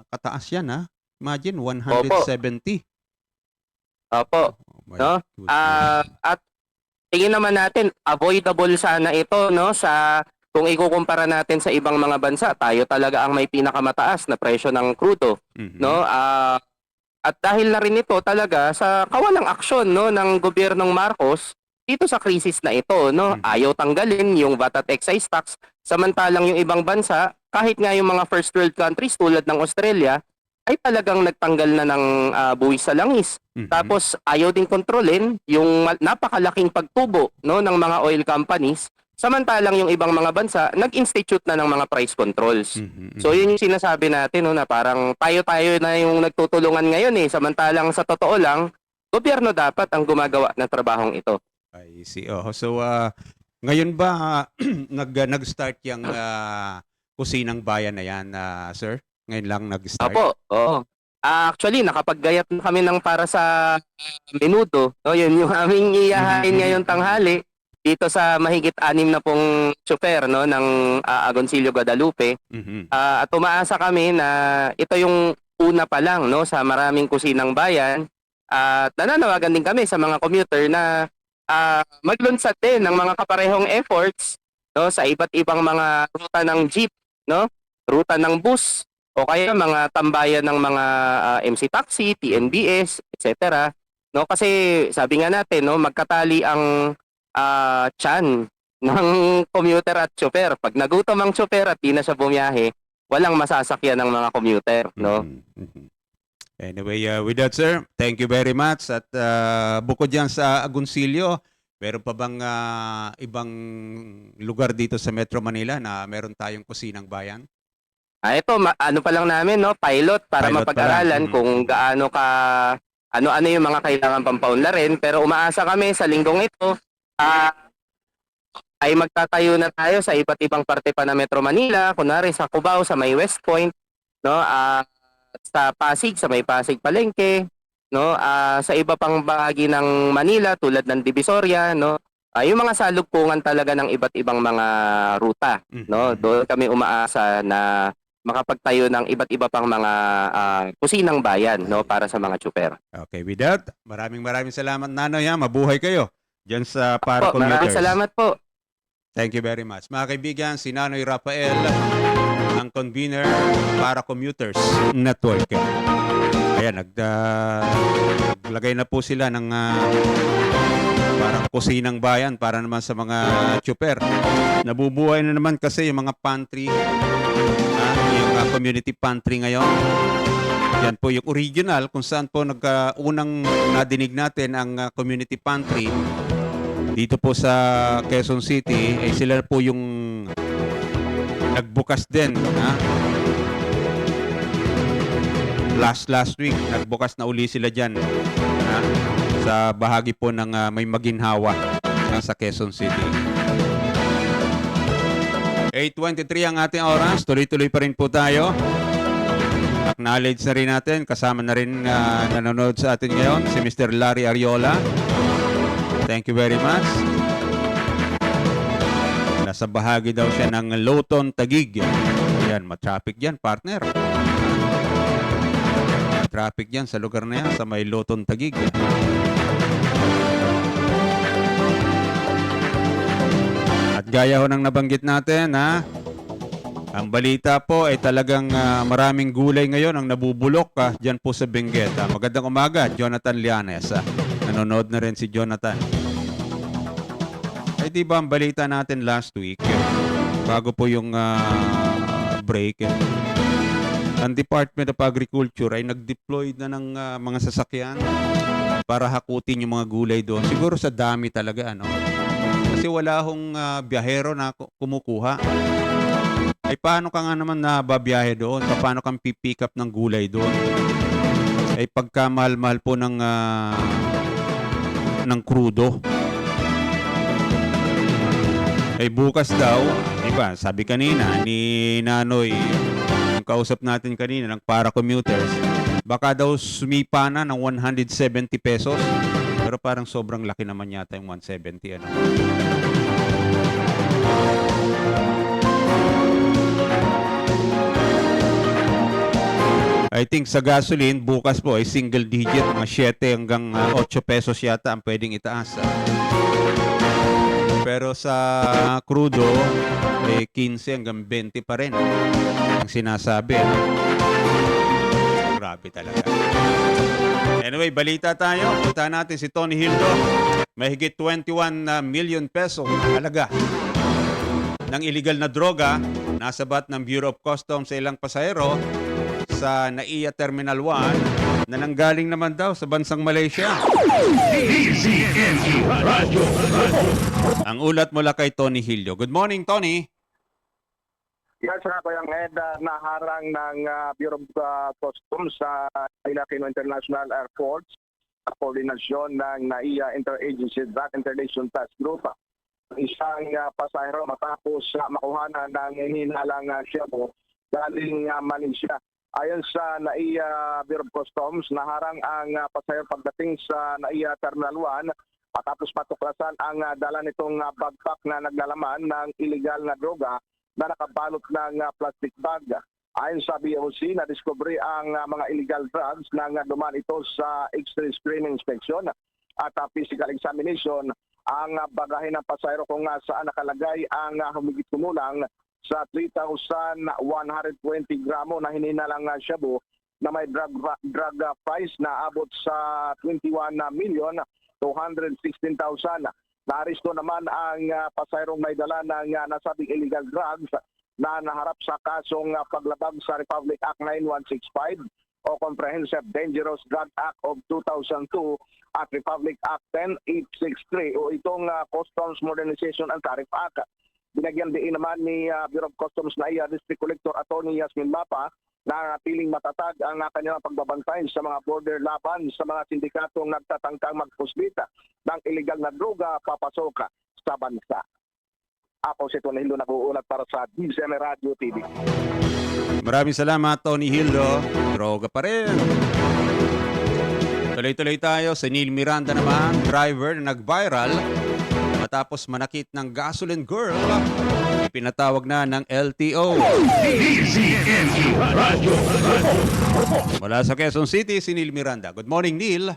kataas yan, ha? Imagine 170.
Opo. No? At tingin naman natin, avoidable sana ito, no, sa kung ikukumpara natin sa ibang mga bansa. Tayo talaga ang may pinakamataas na presyo ng krudo, no? At dahil na rin ito talaga sa kawalang aksyon, no, ng gobyernong Marcos dito sa krisis na ito, no? Ayaw tanggalin yung VAT at excise tax, samantalang yung ibang bansa, kahit nga yung mga first world countries tulad ng Australia, ay talagang nagtanggal na ng buwis sa langis. Tapos ayaw din kontrolin yung napakalaking pagtubo, no, ng mga oil companies, samantalang yung ibang mga bansa nag-institute na ng mga price controls. So yun yung sinasabi natin, no, na parang tayo-tayo na yung nagtutulungan ngayon samantalang sa totoo lang, gobyerno dapat ang gumagawa ng trabahong ito.
I see. So ngayon ba nag-start yung kusinang bayan na yan, sir? Ngayon lang nag-start?
Opo, oo. Actually, nakapaggayat na kami ng para sa menudo. No, yun yung aming iyahain ngayong tanghali dito sa mahigit 6 na pong tsuper, no, ng Agoncillo, Guadalupe. At umaasa kami na ito yung una pa lang, no, sa maraming kusinang bayan. At nananawagan din kami sa mga commuter na maglunsad din ng mga kaparehong efforts, no, sa iba't ibang mga ruta ng jeep, no, ruta ng bus, o kaya mga tambayan ng mga MC Taxi, TNBS, etc. No, kasi sabi nga natin, no, magkatali ang tiyan ng commuter at chauffeur. Pag nagutom ang chauffeur at di na siya bumiyahe, walang masasakyan ng mga commuter, no?
Anyway, with that, sir, thank you very much. At bukod dyan sa Agoncillo, meron pa bang ibang lugar dito sa Metro Manila na meron tayong kusinang bayan?
Ito, ano pa lang namin, no, pilot para mapag-aralan kung gaano ano yung mga kailangan pampaunlarin. Pero umaasa kami sa linggong ito, ay magtatayo na tayo sa iba't ibang parte pa na Metro Manila, kunwari sa Cubao, sa may West Point, no, sa Pasig, sa may Pasig Palengke, no, sa iba pang bahagi ng Manila tulad ng Divisoria, no, yung mga salugpungan talaga ng iba't ibang mga ruta, no, doon kami umaasa na makapagtayo ng iba't iba pang mga kusinang bayan, no, para sa mga tsuper.
Okay, with that, maraming salamat, Nanoy, ha. Mabuhay kayo dyan sa Para Commuters.
Maraming salamat po.
Thank you very much. Mga kaibigan, si Nanoy Rafael, ang convener Para Commuters Network. Ayan, naglagay na po sila ng parang kusinang bayan para naman sa mga tsuper. Nabubuhay na naman kasi yung mga pantry, yung community pantry ngayon. Yan po yung original kung saan po unang nadinig natin ang community pantry dito po sa Quezon City. Sila po yung nagbukas din. Last week, nagbukas na uli sila dyan sa bahagi po ng may maginhawa sa Quezon City. 8:23 ang ating oras. Tuloy-tuloy pa rin po tayo. Acknowledge na rin natin. Kasama na rin nanonood sa atin ngayon si Mr. Larry Ariola. Thank you very much. Nasa bahagi daw siya ng Lawton, Taguig. Yan, matraffic yan, partner. Traffic yan sa lugar na yan, sa may Loton Taguig. At gaya ho ng nabanggit natin, ang balita po ay talagang maraming gulay ngayon ang nabubulok dyan po sa Benguet. Magandang umaga, Jonathan Lianes. Nanonood na rin si Jonathan. Ay di ba ang balita natin last week, bago po yung break, ang Department of Agriculture ay nag-deploy na ng mga sasakyan para hakutin yung mga gulay doon. Siguro sa dami talaga, ano? Kasi wala hong biyahero na kumukuha. Ay paano ka nga naman nababiyahe doon? Paano kang pipick up ng gulay doon? Ay pagka mahal-mahal po ng krudo. Ay bukas daw, diba, sabi kanina ni Nanoy, yung kausap natin kanina ng para-commuters, baka daw sumipa na ng 170 pesos. Pero parang sobrang laki naman yata yung 170. Ano? I think sa gasoline, bukas po ay single digit, mga 7 hanggang 8 pesos yata ang pwedeng itaas. Pero sa crudo, ay 15 hanggang 20 pa rin ang sinasabi. Ano? Grabe talaga. Anyway, balita tayo. Punta natin si Tony Hildo. Mahigit 21 million peso halaga ng illegal na droga nasabat ng Bureau of Customs sa ilang pasahero sa NAIA Terminal 1 na nanggaling naman daw sa bansang Malaysia. Ang ulat mula kay Tony Hildo. Good morning, Tony.
Yan sa Kayang Ed, naharang ng Bureau of Customs sa Aquino International Airport sa koordinasyon ng NAIA Interagency Drug Interdiction Task Group. Isang pasahero matapos makuhanan ng hinalang shabu galing Malaysia. Ayon sa NAIA Bureau of Customs, naharang ang pasahero pagdating sa NAIA Terminal 1 matapos matuklasan ang dala nitong backpack na naglalaman ng illegal na droga na nakabalot ng plastic bag. Ayon sa BOC, na-discovery ang mga illegal drugs nang dumaan ito sa X-ray screening inspection at physical examination ang bagahe ng pasahero kung saan nakalagay ang humigit kumulang sa 3,120 gramo na hininalang shabu na may drug price na abot sa 21,216,000. Naaresto naman ang pasaherong may dala ng nasabing illegal drugs na naharap sa kasong paglabag sa Republic Act 9165 o Comprehensive Dangerous Drug Act of 2002 at Republic Act 10863 o itong Customs Modernization and Tariff Act. Binagyan din naman ni Bureau of Customs NAIA District Collector Attorney Yasmin Mapa na piling matatag ang kanilang pagbabantay sa mga border laban sa mga sindikatong nagtatangkang magpuslita ng illegal na droga papasok sa bansa. Ako si Tony Hildo, nag-uulat para sa DZM Radio TV.
Maraming salamat, Tony Hildo. Droga pa rin. Tuloy-tuloy tayo sa Neil Miranda naman, driver na nag-viral matapos manakit ng gasoline girl. Ipinatawag na ng LTO. Mula sa Quezon City, si Neil Miranda. Good morning, Neil.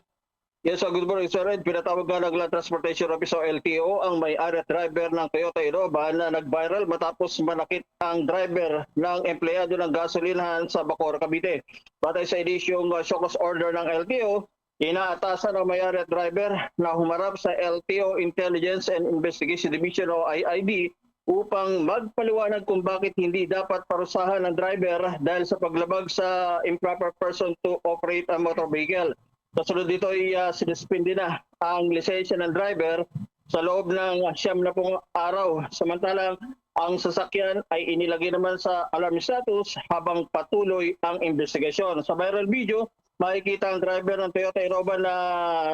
Yes, good morning, Sir Red. Pinatawag nga ng Land Transportation Office o LTO ang may-ari at driver ng Toyota Innova na nag-viral matapos manakit ang driver ng empleyado ng gasolinahan sa Bacoor, Cavite. Batay sa edisyong show cause order ng LTO, inaatasan ang may-ari at driver na humarap sa LTO Intelligence and Investigation Division o IID upang magpaliwanag kung bakit hindi dapat parusahan ng driver dahil sa paglabag sa improper person to operate a motor vehicle. Kasunod dito ay sinuspindi na ang lisensya ng driver sa loob ng 90 araw. Samantalang ang sasakyan ay inilagay naman sa alarm status habang patuloy ang investigasyon. Sa viral video, makikita ang driver ng Toyota Innova na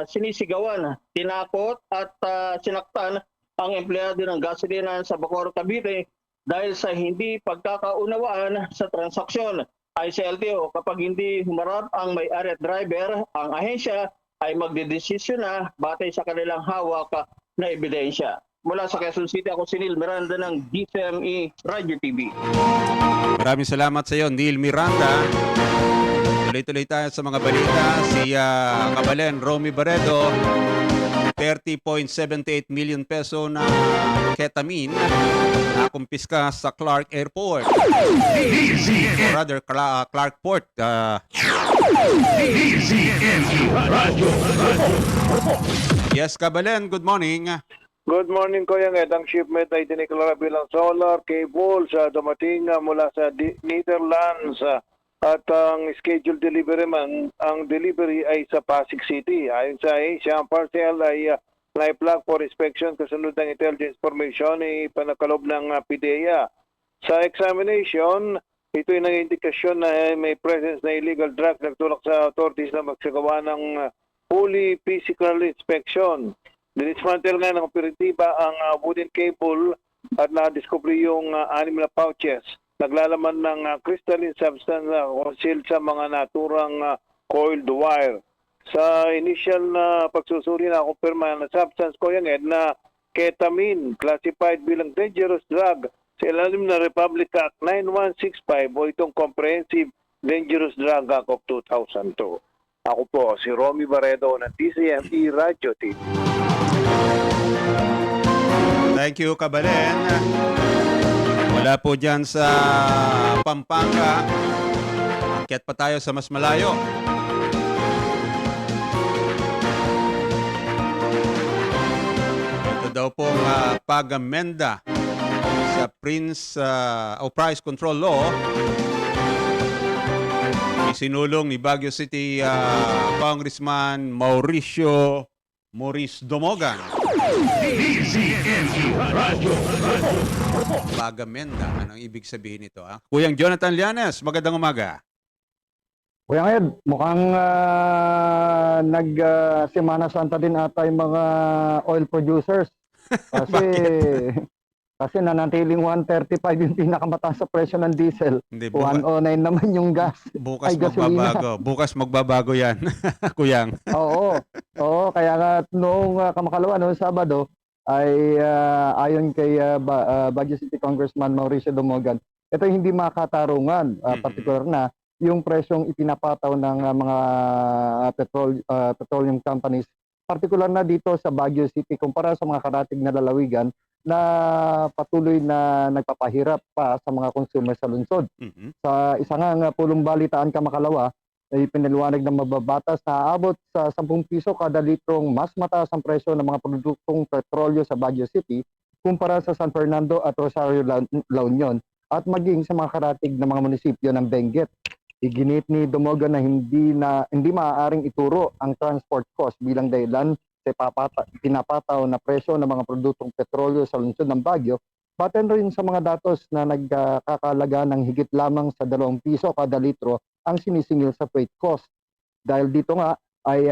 sinisigawan, tinakot at sinaktan ang empleyado ng gasolinahan sa Bacoor, Cavite dahil sa hindi pagkakaunawaan sa transaksyon. Ay sa LTO, kapag hindi humarap ang may-ari at driver, ang ahensya ay magdedesisyon na batay sa kanilang hawak na ebidensya. mula sa Quezon City, ako si Neil Miranda ng DCME Radio TV.
Maraming salamat sa iyo, Neil Miranda. Tuloy-tuloy tayo sa mga balita. Si Kabalen Romy Barredo, 30.78 million peso na ketamine na kumpiska sa Clark Airport. Or rather, Clark Port. Yes, Kabalen, good morning.
Good morning, Kuya Ed. Ang shipment ay diniklara bilang solar cable sa dumating mula sa Netherlands at ang scheduled delivery ang delivery ay sa Pasig City. Ayon sa Asia, ang parcel ay na-flag for inspection kasunod ng intelligence information ay panakalob ng PIDEA. Sa examination, ito ay nang-indikasyon na may presence na illegal drug nagtulak sa authorities na magsagawa ng fully physical inspection. Dinismantle nga ng operatiba ang wooden cable at na-discover yung 6 na pouches. Naglalaman ng crystalline substance na concealed sa mga naturang coiled wire. Sa initial na pagsusuri na kumpirma na substance ko yan na ketamine, classified bilang dangerous drug sa ilalim na Republic Act 9165 o itong Comprehensive Dangerous Drug Act of 2002. Ako po si Romy Barredo ng DCME Radio TV.
Thank you, Kabalen. Wala po dyan sa Pampanga. Akyat pa tayo sa mas malayo. Ito daw pong pag-amenda sa Price Control Law. Isinulong ni Baguio City Congressman Mauricio Domogan. Pagamenda. Anong ibig sabihin nito? Kuyang Jonathan Llanes, magandang umaga.
Kuya Ed, mukhang nag-Semana Santa din ata yung mga oil producers. Kasi nanatiling 135 yung pinakamataas sa presyo ng diesel.
Hindi,
109 naman yung gas.
Bukas
ay gasolina.
magbabago. Bukas magbabago yan, Kuyang.
Oo, kaya nga noong kamakalawa, noong Sabado, ay ayon kay Baguio City Congressman Mauricio Domogan, ito hindi makatarungan, particular na yung presyong ipinapataw ng mga petroleum companies, particular na dito sa Baguio City kumpara sa mga karatig na lalawigan na patuloy na nagpapahirap pa sa mga consumer sa lungsod. Sa isa nga pulong balitaan kamakalawa, ay pinaliwanag ng mababatas na aabot sa 10 piso kada litrong mas mataas ang presyo ng mga produktong petrolyo sa Baguio City kumpara sa San Fernando at Rosario La Union at maging sa mga karatig na mga munisipyo ng Benguet. Iginit ni Domogan na hindi maaaring ituro ang transport cost bilang dahilan sa pinapataw na presyo ng mga produktong petrolyo sa lungsod ng Baguio, baten rin sa mga datos na nagkakalaga ng higit lamang sa 2 piso kada litro ang sinisingil sa freight cost. Dahil dito nga ay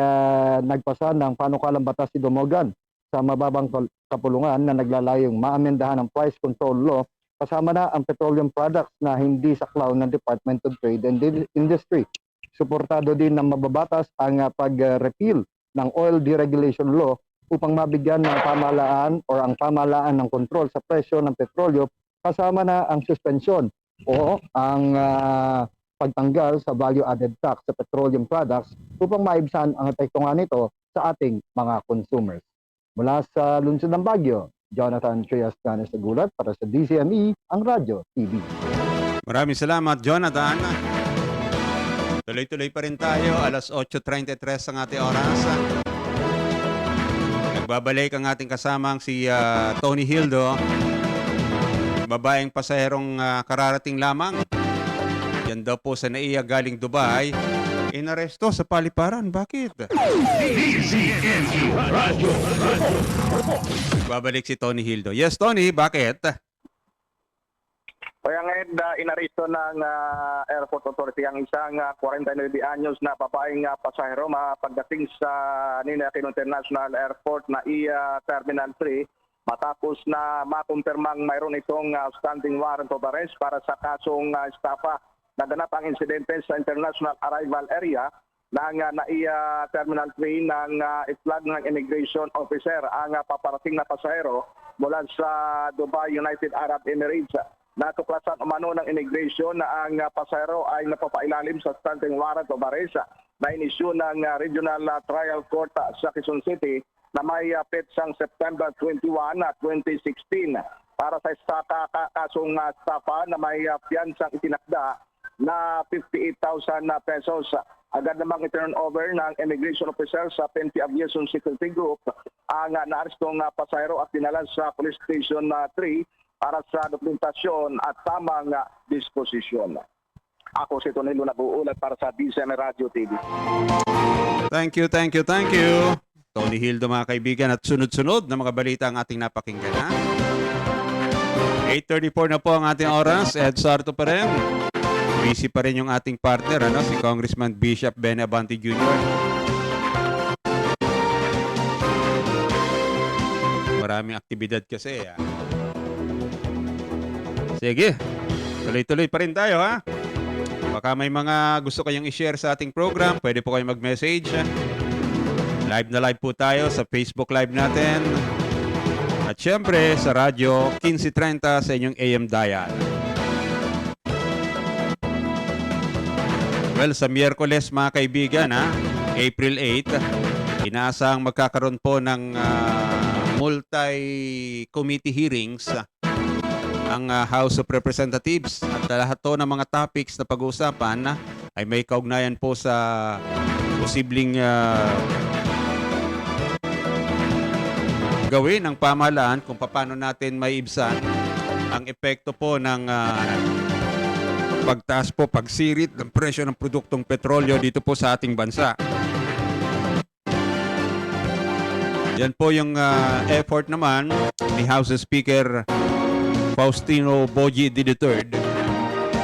nagpasa ng panukalang batas si Domogan sa mababang kapulungan na naglalayong maamendahan ang price control law kasama na ang petroleum products na hindi saklaw ng Department of Trade and Industry. Suportado din ng mababatas ang pag-repeal ng oil deregulation law upang mabigyan ng pamahalaan o ang pamahalaan ng kontrol sa presyo ng petrolyo kasama na ang suspension o ang pagtanggal sa value-added tax sa petroleum products upang maibsan ang epekto nga nito sa ating mga consumers. Mula sa lungsod ng Baguio, Jonathan Trias Ganes Nagulat para sa DCME, ang Radyo TV.
Maraming salamat, Jonathan. Tuloy-tuloy pa rin tayo. Alas 8:33 ang ating oras. Nagbabalik ang ating kasamang si Tony Hildo. Babaeng pasaherong kararating lamang. Yan daw po sa NAIA galing Dubai. Inaresto sa paliparan. Bakit? Nagbabalik si Tony Hildo. Yes, Tony, bakit?
Kaya ngayon, inaresto ng Airport Authority ang isang 49 anyos na babaeng pasahero pagdating sa Ninoy Aquino International Airport na IA Terminal 3 matapos na makumpirmang mayroon itong standing warrant of arrest para sa kasong estafa. Naganap ang insidente sa International Arrival Area ng NAIA Terminal 3 ng i-flag ng immigration officer ang paparating na pasahero mula sa Dubai, United Arab Emirates. Natuklasan umano ng immigration na ang pasahero ay napapailalim sa standing warrant of arrest na inisyu ng Regional Trial Court sa Quezon City na may petsang September 21, 2016 para sa kasong estafa na may piyansang itinakda na 58,000 pesos. Agad namang i-turn over ng immigration officer sa PNP Aviation Security Group ang naarestong pasahero at dinala sa Police Station 3 para sa dokumentasyon at tamang disposisyon. Ako si Tonilo nag-uulat para sa DCM Radio TV.
Thank you. Tony Hildo mga kaibigan at sunod-sunod na mga balita ang ating napakinggan. 8:34 na po ang ating oras. Ed Sarto pa rin. Busy pa rin yung ating partner, si Congressman Bishop Ben Abante Jr. Maraming aktibidad kasi. Sige, tuloy-tuloy pa rin tayo Baka may mga gusto kayong i-share sa ating program, pwede po kayong mag-message. Live na live po tayo sa Facebook Live natin. At syempre sa radyo 1530 sa inyong AM dial. Well, sa Miyerkules mga kaibigan, April 8, inaasahang magkakaroon po ng multi-committee hearings ang House of Representatives at lahat to ng mga topics na pag-uusapan ay may kaugnayan po sa posibleng gawin ng pamahalaan kung paano natin maiibsan ang epekto po ng pagtaas po, pagsirit ng presyo ng produktong petrolyo dito po sa ating bansa. Yan po yung effort naman ni House Speaker Faustino Boji III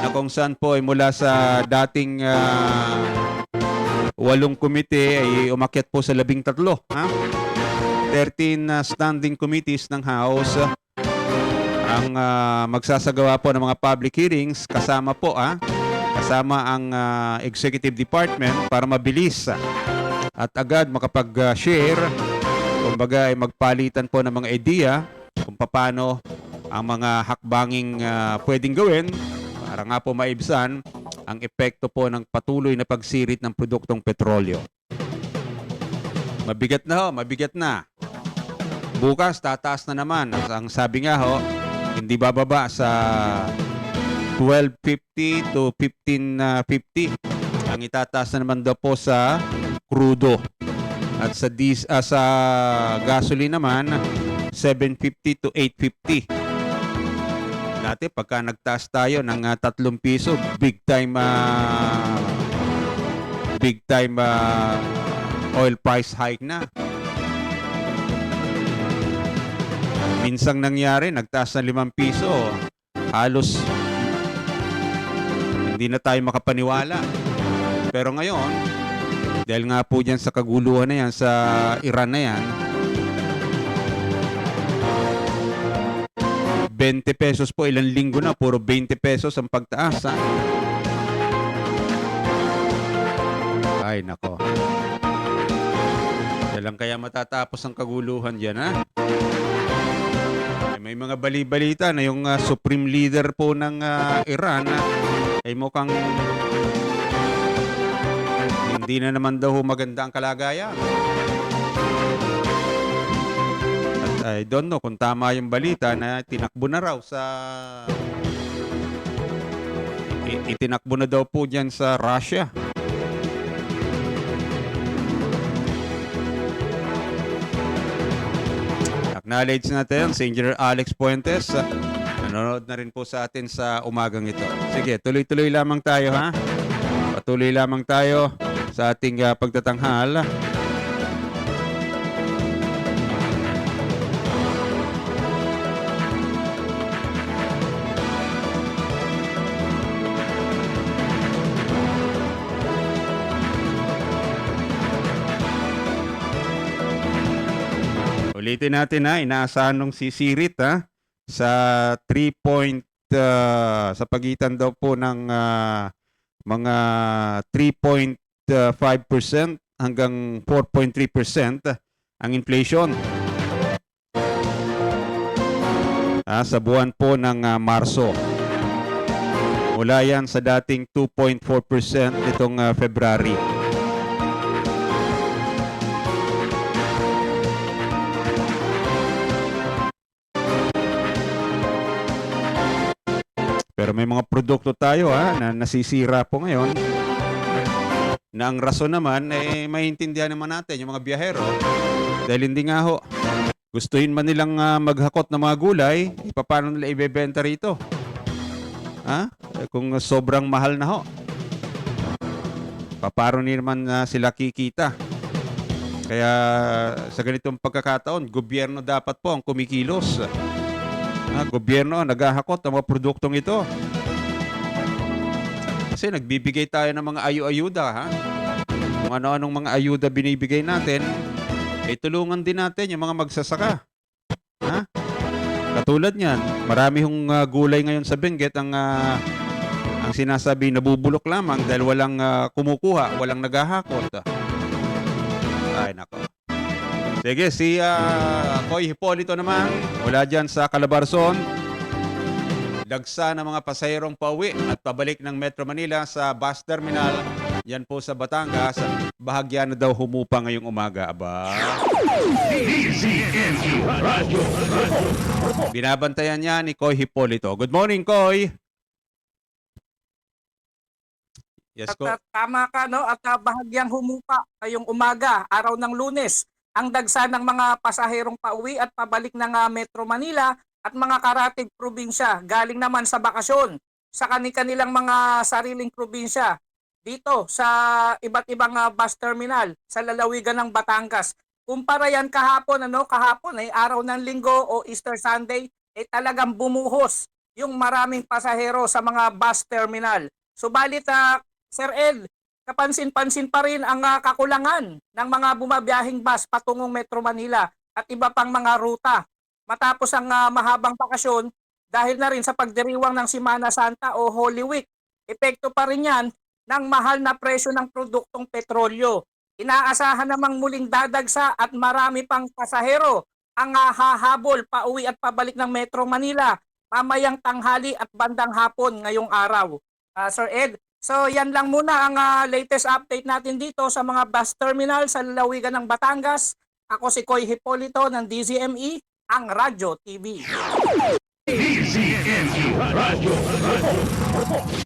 na kung saan po ay mula sa dating 8 komite ay umakyat po sa 13. 13 standing committees ng House ang magsasagawa po ng mga public hearings kasama po kasama ang Executive Department para mabilis at agad makapag-share, kumbaga ay magpalitan po ng mga ideya kung paano ang mga hakbanging pwedeng gawin para nga po maibsan ang epekto po ng patuloy na pagsirit ng produktong petrolyo. Mabigat na. Bukas, tataas na naman. Ang sabi nga hindi bababa sa 12.50 to 15.50. Ang itataas na naman daw po sa crudo. At sa gasoline naman, 7.50 to 8.50. Dati pagka nagtaas tayo ng 3 piso, big time oil price hike na. Minsang nangyari, nagtaas na 5 piso, halos hindi na tayo makapaniwala. Pero ngayon, dahil nga po dyan sa kaguluhan na yan, sa Iran na yan, 20 pesos po ilang linggo na, puro 20 pesos ang pagtaas. Ay, nako. Kailan kaya matatapos ang kaguluhan dyan, May mga bali-balita na yung supreme leader po ng Iran ay mukhang hindi na naman daw maganda ang kalagayan. I don't know kung tama yung balita na tinakbo na raw sa itinakbo na daw po dyan sa Russia. Acknowledge natin si Engineer Alex Puentes. Nanonood na rin po sa atin sa umagang ito. Sige, tuloy-tuloy lamang tayo Patuloy lamang tayo sa ating pagtatanghal. Ulitin natin inaasahan nung sisirit sa 3 sa pagitan daw po ng mga 3.5% hanggang 4.3% ang inflation. sa buwan po ng Marso. Mula yan sa dating 2.4% nitong February. Pero may mga produkto tayo na nasisira po ngayon na ang rason naman maintindihan naman natin yung mga biyahero dahil hindi nga ho gustuhin man nilang maghakot ng mga gulay, paano nila ibebenta rito? Kung sobrang mahal na ho. Paano naman sila kikita? Kaya sa ganitong pagkakataon, gobyerno dapat po ang kumikilos. Gobyerno naghahakot ng mga produktong ito. Kasi nagbibigay tayo ng mga ayu-ayuda. Kung ano-anong mga ayuda binibigay natin, tulungan din natin yung mga magsasaka. Katulad niyan, marami hong gulay ngayon sa Benguet ang sinasabi nabubulok lamang dahil walang kumukuha, walang naghahakot. Ay, nako. Sige, si Koy Hipolito naman, mula dyan sa Calabarzon. Dagsa ng mga pasahirong pauwi at pabalik ng Metro Manila sa bus terminal. Yan po sa Batangas. Bahagya na daw humupa ngayong umaga. Aba. Binabantayan niya ni Koy Hipolito. Good morning, Koy. Yes, Koy.
Tama ka, no? At bahagyang humupa ngayong umaga, araw ng Lunes. Ang dagsa ng mga pasaherong pauwi at pabalik ng Metro Manila at mga karatig probinsya galing naman sa bakasyon sa kanilang mga sariling probinsya dito sa iba't ibang bus terminal sa lalawigan ng Batangas. Kumpara yan kahapon, kahapon ay araw ng Linggo o Easter Sunday, talagang bumuhos yung maraming pasahero sa mga bus terminal. Subalit, Sir Ed, kapansin-pansin pa rin ang kakulangan ng mga bumabiyahing bus patungong Metro Manila at iba pang mga ruta. Matapos ang mahabang bakasyon dahil na rin sa pagdiriwang ng Semana Santa o Holy Week, epekto pa rin yan ng mahal na presyo ng produktong petrolyo. Inaasahan namang muling dadagsa at marami pang pasahero ang hahabol pauwi at pabalik ng Metro Manila mamayang tanghali at bandang hapon ngayong araw. Sir Ed, so yan lang muna ang latest update natin dito sa mga bus terminal sa lalawigan ng Batangas. Ako si Koy Hipolito ng DZME, ang Radyo TV.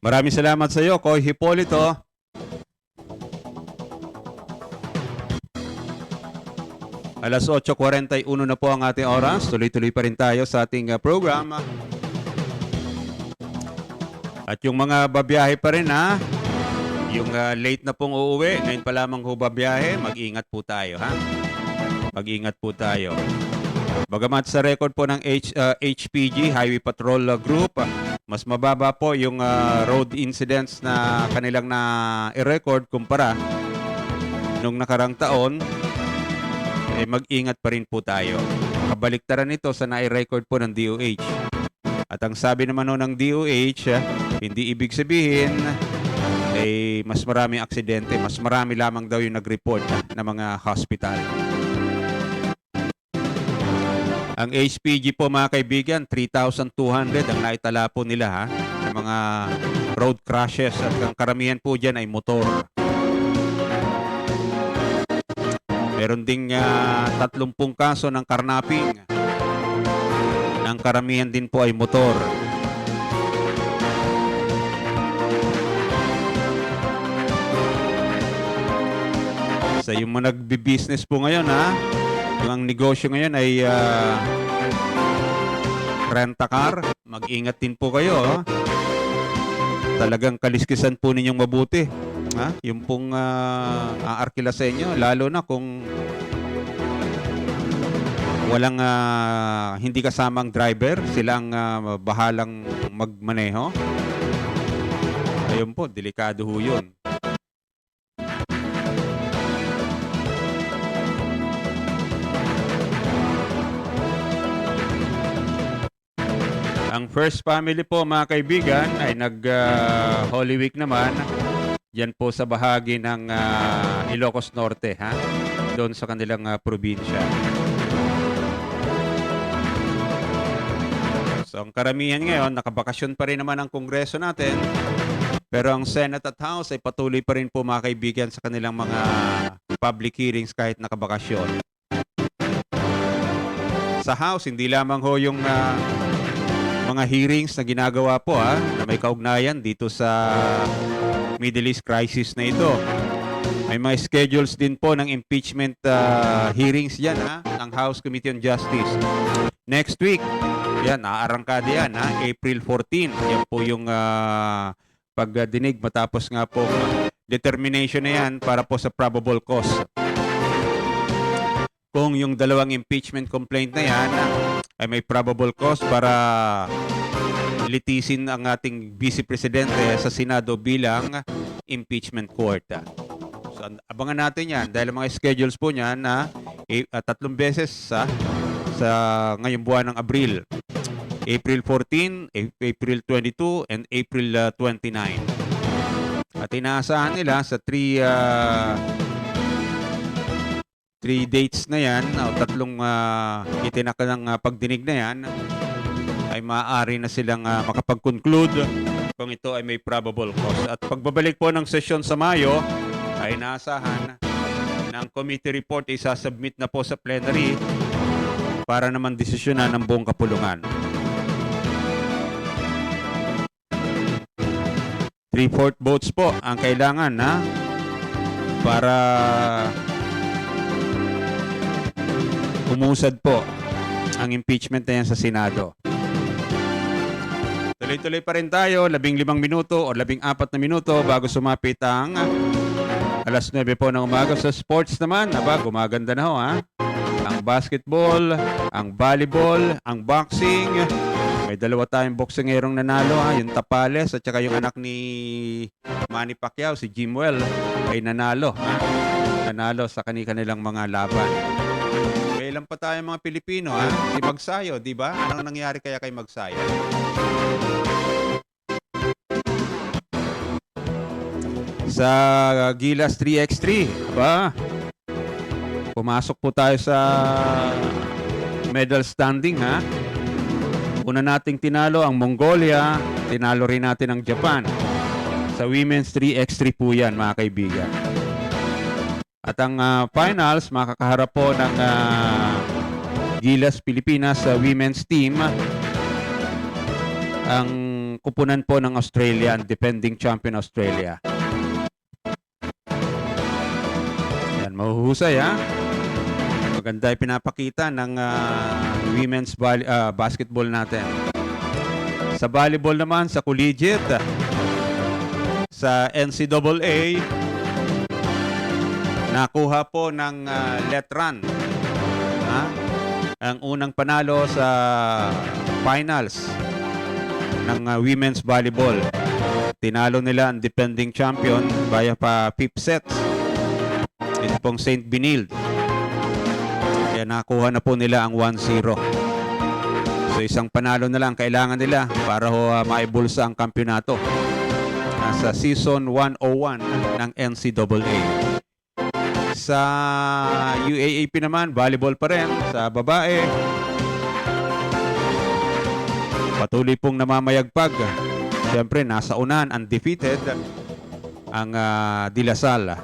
Maraming salamat sa iyo, Koy Hipolito. Alas 8:41 na po ang ating oras. Tuloy-tuloy pa rin tayo sa ating program. At yung mga babiyahe pa rin yung late na pong uuwi, ngayon pa lamang ho babiyahe, mag-ingat po tayo Mag-ingat po tayo. Bagamat sa record po ng HPG, Highway Patrol Group, mas mababa po yung road incidents na kanilang na-record kumpara nung nakarang taon, mag-ingat pa rin po tayo. Kabaliktaran nito sa na-record po ng DOH. At ang sabi naman ng DOH, hindi ibig sabihin mas maraming aksidente, mas marami lamang daw yung nag-report na mga hospital. Ang HPG po mga kaibigan, 3,200 ang naitala po nila ng mga road crashes at ang karamihan po dyan ay motor. Meron ding 30 kaso ng karnaping. Ang karamihan din po ay motor. Sa yung mga nagbi-business po ngayon ang negosyo ngayon ay rent-a-car, mag-ingat din po kayo. Talagang kaliskisan po ninyong mabuti. Yung pong aarkila sa inyo, lalo na kung walang hindi kasamang driver, silang bahalang magmaneho. Ayun po, delikado ho yun. Ang first family po mga kaibigan ay nag-Holy Week naman. Yan po sa bahagi ng Ilocos Norte, doon sa kanilang probinsya. So ang karamihan ngayon, nakabakasyon pa rin naman ang Kongreso natin. Pero ang Senate at House ay patuloy pa rin po mga kaibigan sa kanilang mga public hearings kahit nakabakasyon. Sa House, hindi lamang ho yung mga hearings na ginagawa po na may kaugnayan dito sa Middle East crisis na ito. May mga schedules din po ng impeachment hearings yan ng House Committee on Justice. Next week, yan, naaarangkada yan, April 14. Yan po yung pagdinig matapos nga po determination na yan para po sa probable cause. Kung yung dalawang impeachment complaint na yan ay may probable cause para litisin ang ating Vice Presidente sa Senado bilang impeachment court. So, abangan natin yan dahil mga schedules po niyan na 3 beses sa ngayong buwan ng Abril. April 14, April 22, and April 29. At inaasahan nila sa 3 dates na yan, o tatlong itinakdang pagdinig na yan, ay maaari na silang makapag-conclude kung ito ay may probable cause. At pagbabalik po ng sesyon sa Mayo, ay inaasahan ng committee report ay sasubmit na po sa plenary para naman desisyonan ng buong kapulungan. 3/4 votes po ang kailangan para umusad po ang impeachment na yan sa Senado. Tuloy-tuloy pa rin tayo, 15 minuto o 14 na minuto bago sumapit ang alas 9 po ng umaga. Sa sports naman, gumaganda na ho ang basketball, ang volleyball, ang boxing. May 2 tayong boksingerong nanalo yung Tapales at saka yung anak ni Manny Pacquiao, si Jimwell, ay nanalo. Nanalo sa kanilang mga laban. May ilan pa tayong mga Pilipino si Magsayo, di ba? Anong nangyari kaya kay Magsayo? Sa Gilas 3x3, pumasok po tayo sa medal standing Una nating tinalo ang Mongolia, tinalo rin natin ang Japan. Sa women's 3x3 po yan mga kaibigan. At ang finals, makakaharap po ng Gilas Pilipinas sa women's team. Ang kupunan po ng Australia, ang defending champion Australia. Yan, mahuhusay Maganda ay pinapakita ng women's basketball natin. Sa volleyball naman, sa collegiate, sa NCAA, nakuha po ng Letran ang unang panalo sa finals ng women's volleyball. Tinalo nila ang defending champion via pa 5 sets. Ito pong St. Benilde. Kaya nakuha na po nila ang 1-0. So isang panalo na lang kailangan nila para maibulsa ang kampyonato sa season 101 ng NCAA. Sa UAAP naman, volleyball pa rin. Sa babae, patuloy pong namamayagpag. Siyempre, nasa unahan, undefeated, ang De La Salle.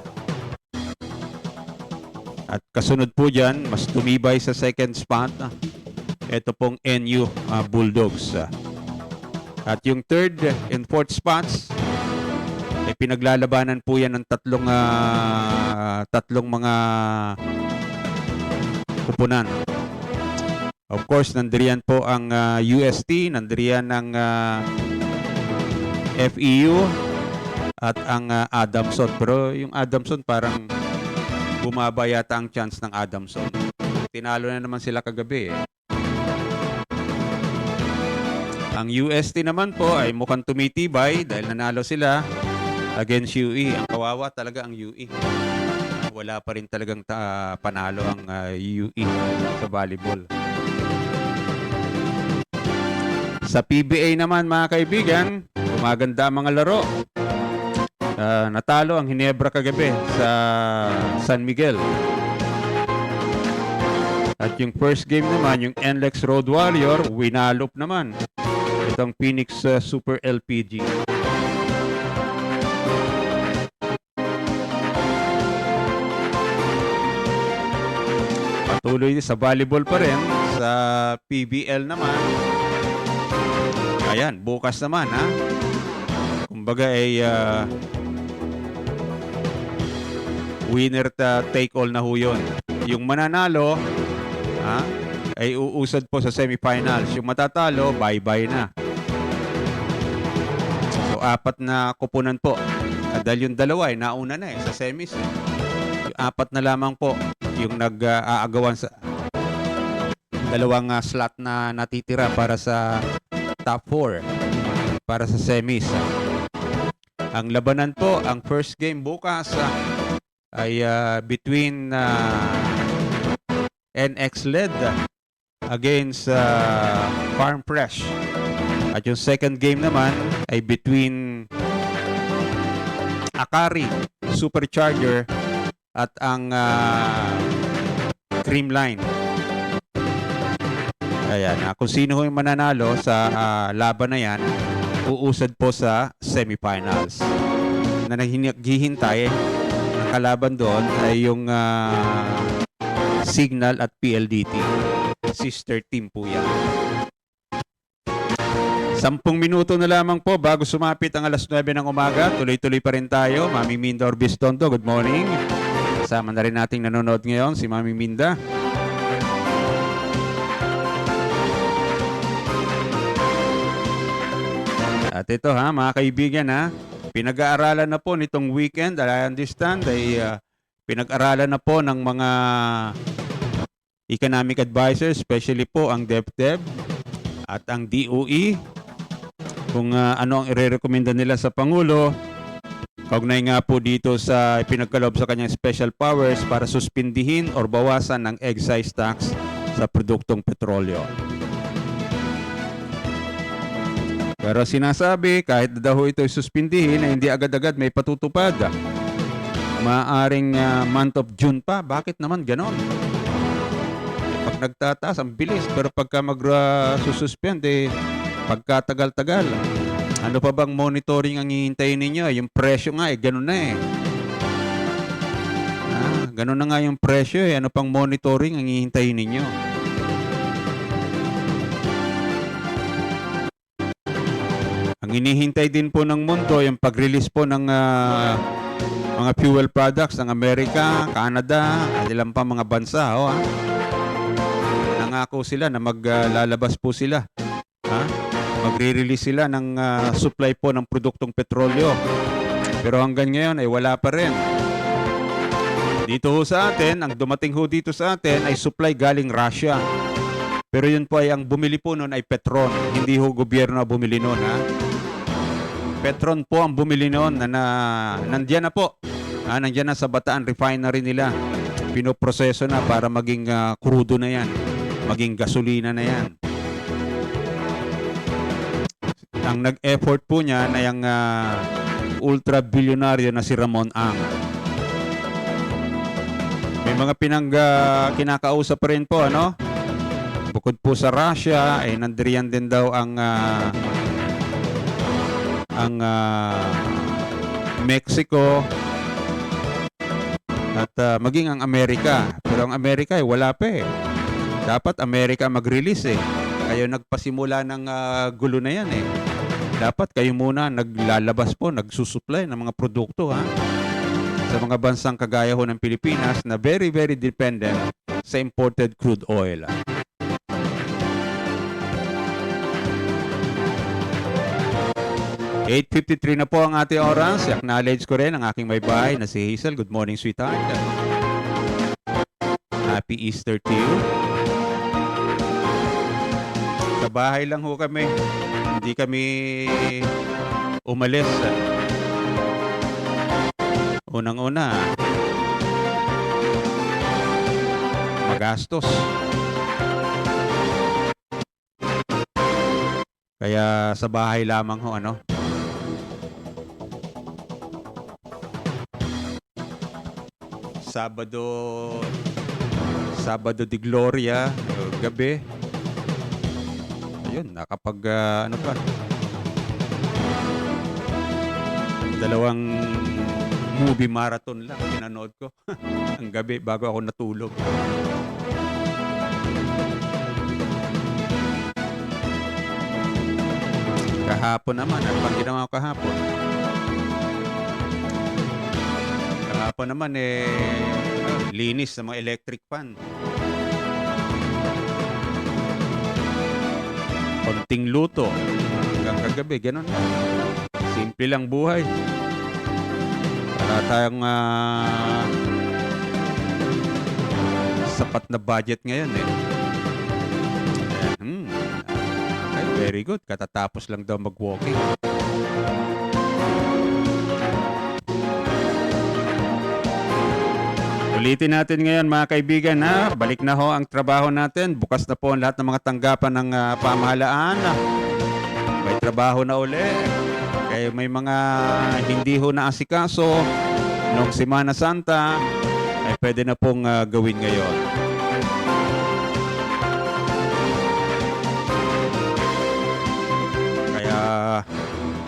At kasunod po dyan, mas tumibay sa second spot, ito pong NU Bulldogs. At yung third and fourth spots, pinaglalabanan po yan ng tatlong mga kupunan. Of course, nandiriyan po ang UST, nandiriyan ang FEU at ang Adamson. Pero yung Adamson parang bumaba yata ang chance ng Adamson. Tinalo na naman sila kagabi. Ang UST naman po ay mukhang tumitibay dahil nanalo sila against UE. Ang kawawa talaga ang UE. Wala pa rin talagang panalo ang UE sa volleyball. Sa PBA naman mga kaibigan, gumaganda ang mga laro. Natalo ang Ginebra kagabi sa San Miguel. At yung first game naman, yung NLEX Road Warrior, winalop naman Itong Phoenix Super LPG. Patuloy sa volleyball pa rin. Sa PBL naman. Ayan, bukas naman ha. Kumbaga ay winner take all na ho yun. Yung mananalo ay uusad po sa semifinals. Yung matatalo, bye-bye na. So, 4 na kupunan po. Dahil yung dalawa ay nauna na sa semis. Yung 4 na lamang po yung nag-aagawan sa dalawang slot na natitira para sa top 4 para sa semis. Ang labanan po, ang first game bukas ay between NX LED against Farm Fresh. At yung second game naman ay between Akari Supercharger at ang Creamline. Ayan, kung sino yung mananalo sa laban na yan, uusad po sa semifinals. Na naghihintay, ang kalaban doon ay yung Signal at PLDT. Sister team po yan. 10 minuto na lamang po bago sumapit ang alas 9 ng umaga. Tuloy-tuloy pa rin tayo. Mami Minda Orbistondo, good morning. Kasama na rin nating nanonood ngayon, si Mami Minda. At ito mga kaibigan pinag-aaralan na po nitong weekend, I understand, ay pinag-aaralan na po ng mga economic advisors, especially po ang DepEd at ang DOE, kung ano ang irerekomenda nila sa Pangulo. Kaugnay nga po dito sa pinagkaloob sa kanyang special powers para suspindihin or bawasan ng excise tax sa produktong petrolyo. Pero sinasabi, kahit daw ito suspindihin, ay hindi agad-agad may patutupad. Maaring month of June pa. Bakit naman ganon? Pag nagtataas, ang bilis. Pero pagka mag-suspend, pagkatagal-tagal. Ano pa bang monitoring ang hihintayin ninyo? Yung presyo nga, ganun na ganun na nga yung presyo. Ano pang monitoring ang hihintayin ninyo? Ang hinihintay din po ng mundo, yung pag-release po ng mga fuel products ng Amerika, Canada, at ilang pa mga bansa. Nangako sila na maglalabas po sila. Magre-release sila ng supply po ng produktong petrolyo. Pero hanggang ngayon ay wala pa rin. Dito ho sa atin, ang dumating ho dito sa atin ay supply galing Russia. Pero yun po ay ang bumili po noon ay Petron. Hindi ho gobyerno bumili noon. Petron po ang bumili noon na nandiyan na po. Nandiyan na sa Bataan refinery nila. Pinoproseso na para maging crudo na yan. Maging gasolina na yan. Ang nag-effort po niya na yung ultra-bilyonaryo na si Ramon Ang. May mga kinakausap pa rin po, Bukod po sa Russia, ay nandiriyan din daw ang Mexico at maging ang Amerika. Pero ang Amerika ay wala pa Dapat Amerika mag-release Kayo nagpasimula ng gulo na yan Dapat kayo muna naglalabas po, nagsusupply ng mga produkto sa mga bansang kagaya ho ng Pilipinas na very, very dependent sa imported crude oil. (8:53) na po ang ating oras. Acknowledge ko rin ang aking may bahay na si Hazel. Good morning, sweetheart. Happy Easter to you. Sa bahay lang ho kami. Hindi kami umalis. Unang-una, magastos. Kaya sa bahay lamang ho, Sabado de Gloria, gabi. Ayun, nakapag ano pa. 2 movie marathon lang pinanood ko. Ang gabi bago ako natulog. Kahapon naman, ano bang ginawa ko kahapon? Kahapon naman linis ng mga electric fan. Konting luto. Hanggang kagabi, ganun lang. Simple lang buhay. Wala tayong sapat na budget ngayon Okay, very good. Katatapos lang daw mag-walking. Ulitin natin ngayon mga kaibigan ha. Balik na ho ang trabaho natin. Bukas na po ang lahat ng mga tanggapan ng pamahalaan. May trabaho na uli. Kaya may mga hindi ho na asikaso noong Semana Santa ay pwede na pong gawin ngayon. Kaya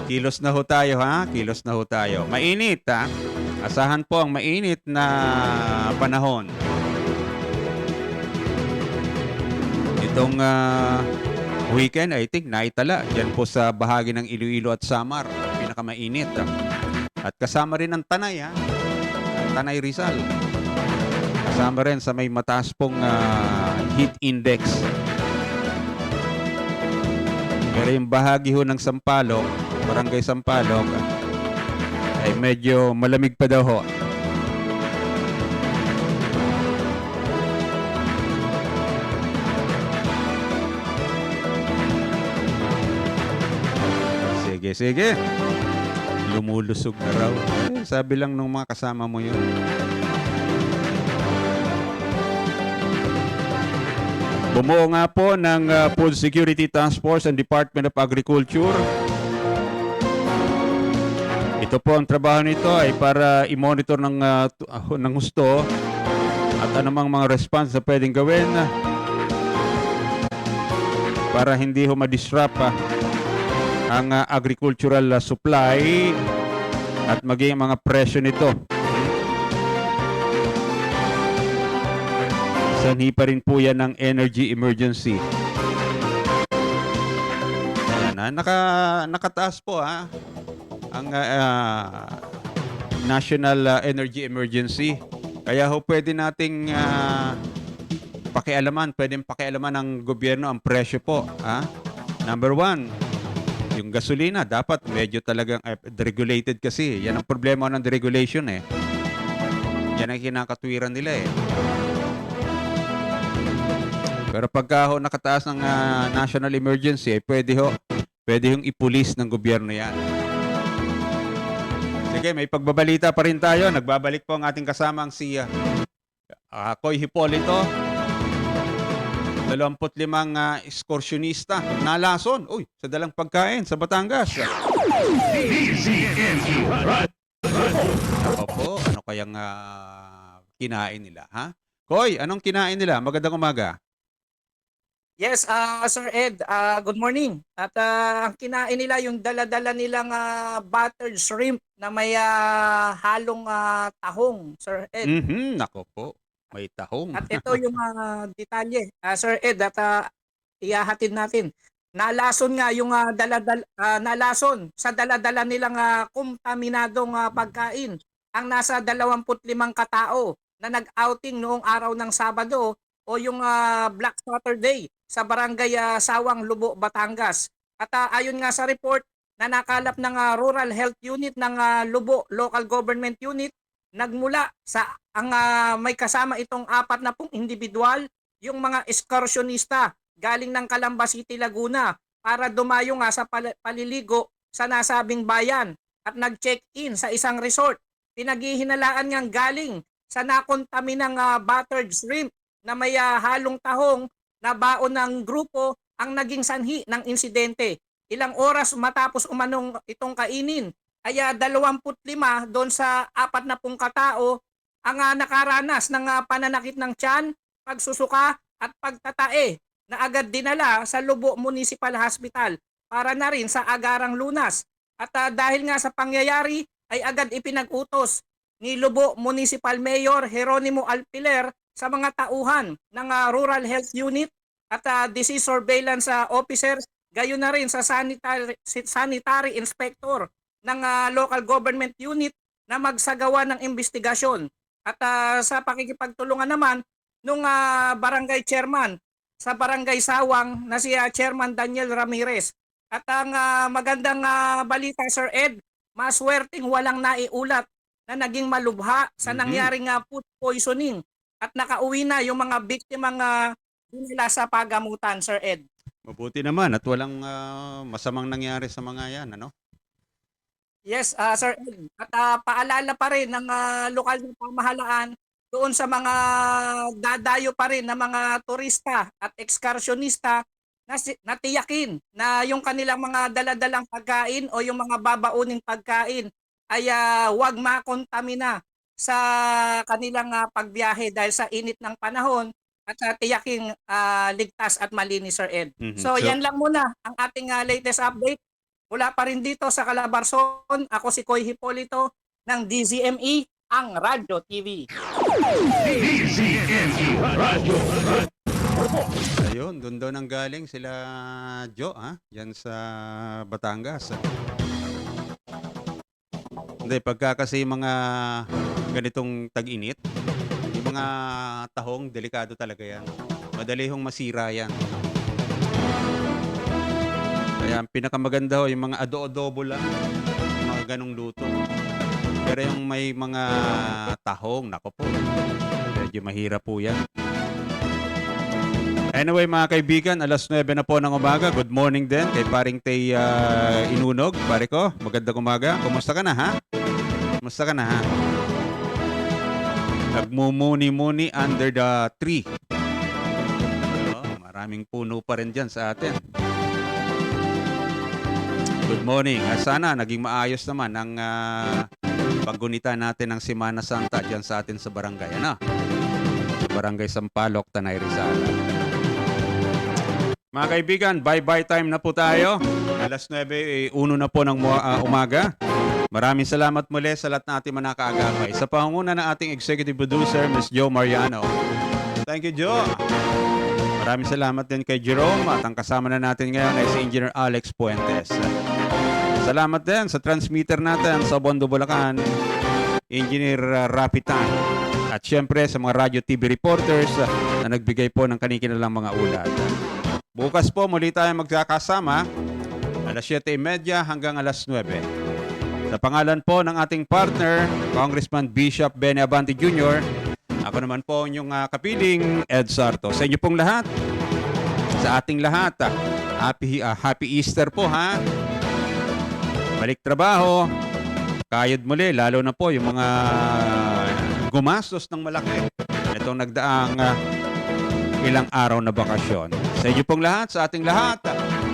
kilos na ho tayo ha. Kilos na ho tayo. Mainit ha. Asahan po ang mainit na panahon. Itong weekend, I think, naitala. Diyan po sa bahagi ng Iloilo at Samar. Pinakamainit. At kasama rin ang Tanay, ang Tanay Rizal. Kasama rin sa may mataas pong heat index. Pero yung bahagi ho ng Sampaloc, Barangay Sampaloc, ay medyo malamig pa daw ho. Sige. Lumulusog na raw. Sabi lang nung mga kasama mo yun. Bumuo nga po ng Food Security Task Force and Department of Agriculture. Ito po ang trabaho nito ay para i-monitor ng husto at anumang mga response na pwedeng gawin para hindi ho ma-disrupt ang agricultural supply at maging mga presyo nito. Sanhi pa rin po yan ng energy emergency. Ayan, nakataas po ang National Energy Emergency. Kaya ho pwede nating pwedeng pakialaman ng gobyerno ang presyo po. Number 1, yung gasolina dapat medyo talagang deregulated kasi. Yan ang problema ng deregulation Yan ang kinakatwiran nila Pero pagka ho nakataas ng national emergency, pwede hong ipulis ng gobyerno yan. Sige, may pagbabalita pa rin tayo. Nagbabalik po ang ating kasamang si Koy Hipolito. 25 ekskursyonista nalason. Sa dalang pagkain sa Batangas. Ako po, ano kayang kinain nila, Koy, anong kinain nila? Magandang umaga.
Yes, Sir Ed, good morning. At ang kinain nila yung dala-dala nilang buttered shrimp na may halong tahong, Sir Ed.
Nako po, may tahong.
At ito yung detalye, Sir Ed, at ihahatid natin. Nalason nga yung nalason sa dala-dala nilang kontaminadong pagkain ang nasa 25 katao na nag-outing noong araw ng Sabado o yung Black Saturday sa Barangay Sawang, Lubo, Batangas. At ayon nga sa report na nakalap ng Rural Health Unit ng Lubo Local Government Unit, nagmula sa may kasama itong 40 individual, yung mga ekskursyonista galing ng Calamba City, Laguna para dumayo nga sa paliligo sa nasabing bayan at nag-check-in sa isang resort. Pinaghihinalaan ngang galing sa nakontaminang buttered shrimp na may halong tahong na baon ng grupo ang naging sanhi ng insidente. Ilang oras matapos umanong itong kainin, ay 25 doon sa 40 katao ang nakaranas ng pananakit ng tiyan, pagsusuka at pagtatae na agad dinala sa Lubo Municipal Hospital para na rin sa agarang lunas. At dahil nga sa pangyayari ay agad ipinag-utos ni Lubo Municipal Mayor Jeronimo Alpiler sa mga tauhan ng Rural Health Unit at Disease Surveillance Officers, gayon na rin sa sanitary inspector ng local government unit na magsagawa ng investigasyon. At sa pakikipagtulungan naman nung barangay chairman sa barangay Sawang na si Chairman Daniel Ramirez. At ang magandang balita, Sir Ed, maswerteng walang naiulat na naging malubha sa nangyaring food poisoning at nakauwi na yung mga biktimang dinala sa pagamutan, Sir Ed.
Mabuti naman at walang masamang nangyari sa mga yan, ano?
Yes, Sir Ed. At paalala pa rin ng lokal na pamahalaan doon sa mga dadayo pa rin na mga turista at ekskursyonista na natiyakin na yung kanilang mga daladalang pagkain o yung mga babauning pagkain ay huwag makontamina sa kanilang pagbiyahe dahil sa init ng panahon at tiyaking ligtas at malinis, Sir Ed. So yan lang muna ang ating latest update. Mula pa rin dito sa Calabarzon, ako si Koy Hipolito ng DZME, ang Radyo TV.
Ayun, doon daw nang galing sila Joe, Diyan sa Batangas. Hindi, pagka kasi mga ganitong tag-init, yung mga tahong, delikado talaga yan. Madali hong masira yan. Kaya ang pinakamaganda ho, yung mga ado-adobo lang, yung mga ganong luto. Pero yung may mga tahong, nako po, medyo mahirap po yan. Anyway mga kaibigan, alas 9 na po ng umaga. Good morning din kay paring Tay Inunog. Pare ko, magandang umaga. Kumusta ka na, ha? Kumusta ka na, ha? Nagmumuni-muni under the tree. Maraming puno pa rin dyan sa atin. Good morning. Sana naging maayos naman ang paggunita natin ng Semana Santa dyan sa atin sa barangay. Ano? Barangay Sampaloc, Tanay Rizal. Mga kaibigan, bye-bye time na po tayo. Alas 9, 1 na po ng umaga. Maraming salamat muli sa lahat na ating manakaagapay. Sa pangunguna ng ating executive producer, Ms. Joe Mariano. Thank you, Joe. Maraming salamat din kay Jerome at ang kasama na natin ngayon ay si Engineer Alex Puentes. Salamat din sa transmitter natin sa Bondo, Bulacan, Engineer Rapitan. At syempre sa mga radio TV reporters na nagbigay po ng kanikilalang mga ulat. Bukas po muli tayo magkakasama alas 7:30 hanggang alas 9. Sa pangalan po ng ating partner, Congressman Bishop Benny Abante Jr., ako naman po inyong kapiling, Ed Sarto. Sa inyo pong lahat, sa ating lahat, happy Easter po, ha? Balik trabaho, kayod muli, lalo na po yung mga gumastos ng malaki. Itong nagdaang ilang araw na bakasyon. Sa inyo pong lahat, sa ating lahat,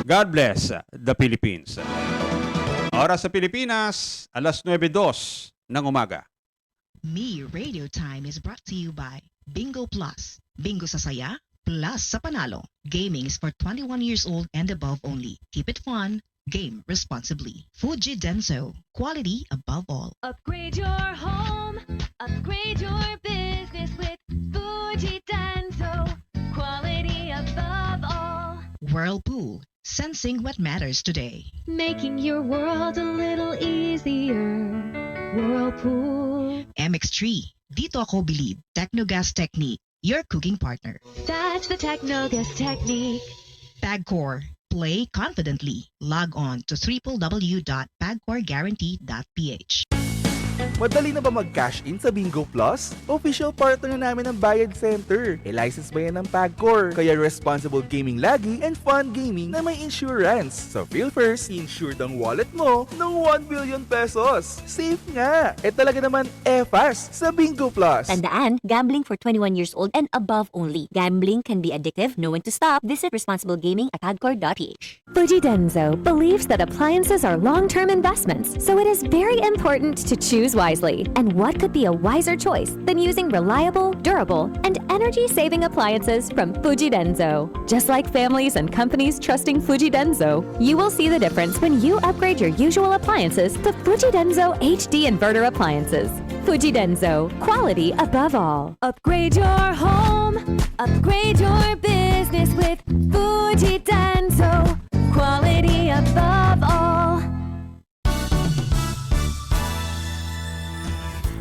God bless the Philippines. Oras sa Pilipinas, alas 9:02 ng umaga.
Me Radio Time is brought to you by Bingo Plus. Bingo sa saya, plus sa panalo. Gaming is for 21 years old and above only. Keep it fun. Game responsibly. Fuji Denso. Quality above all.
Upgrade your home. Upgrade your business with Fuji Denso. Quality above all.
Whirlpool. Sensing what matters today.
Making your world a little easier. Whirlpool.
MX3. Dito ako believe. Technogas Technique. Your cooking partner.
That's the Technogas technique.
Pagcor. Play confidently. Log on to www.pagcorguarantee.ph.
Madali na ba mag-cash in sa Bingo Plus? Official partner na namin ng Bayad Center. License ba yan ng Pagcor? Kaya responsible gaming lagi and fun gaming na may insurance. So feel first, insured ang wallet mo ng 1 billion pesos. Safe nga! Talaga naman fast sa Bingo Plus.
Tandaan, gambling for 21 years old and above only. Gambling can be addictive, know when to stop. Visit responsiblegaming@pagcor.ph.
Fuji Denso believes that appliances are long-term investments, so it is very important to choose choose wisely. And what could be a wiser choice than using reliable, durable, and energy-saving appliances from Fuji Denso? Just like families and companies trusting Fuji Denso, you will see the difference when you upgrade your usual appliances to Fuji Denso HD inverter appliances. Fuji Denso, quality above all.
Upgrade your home, upgrade your business with Fuji Denso, quality above all.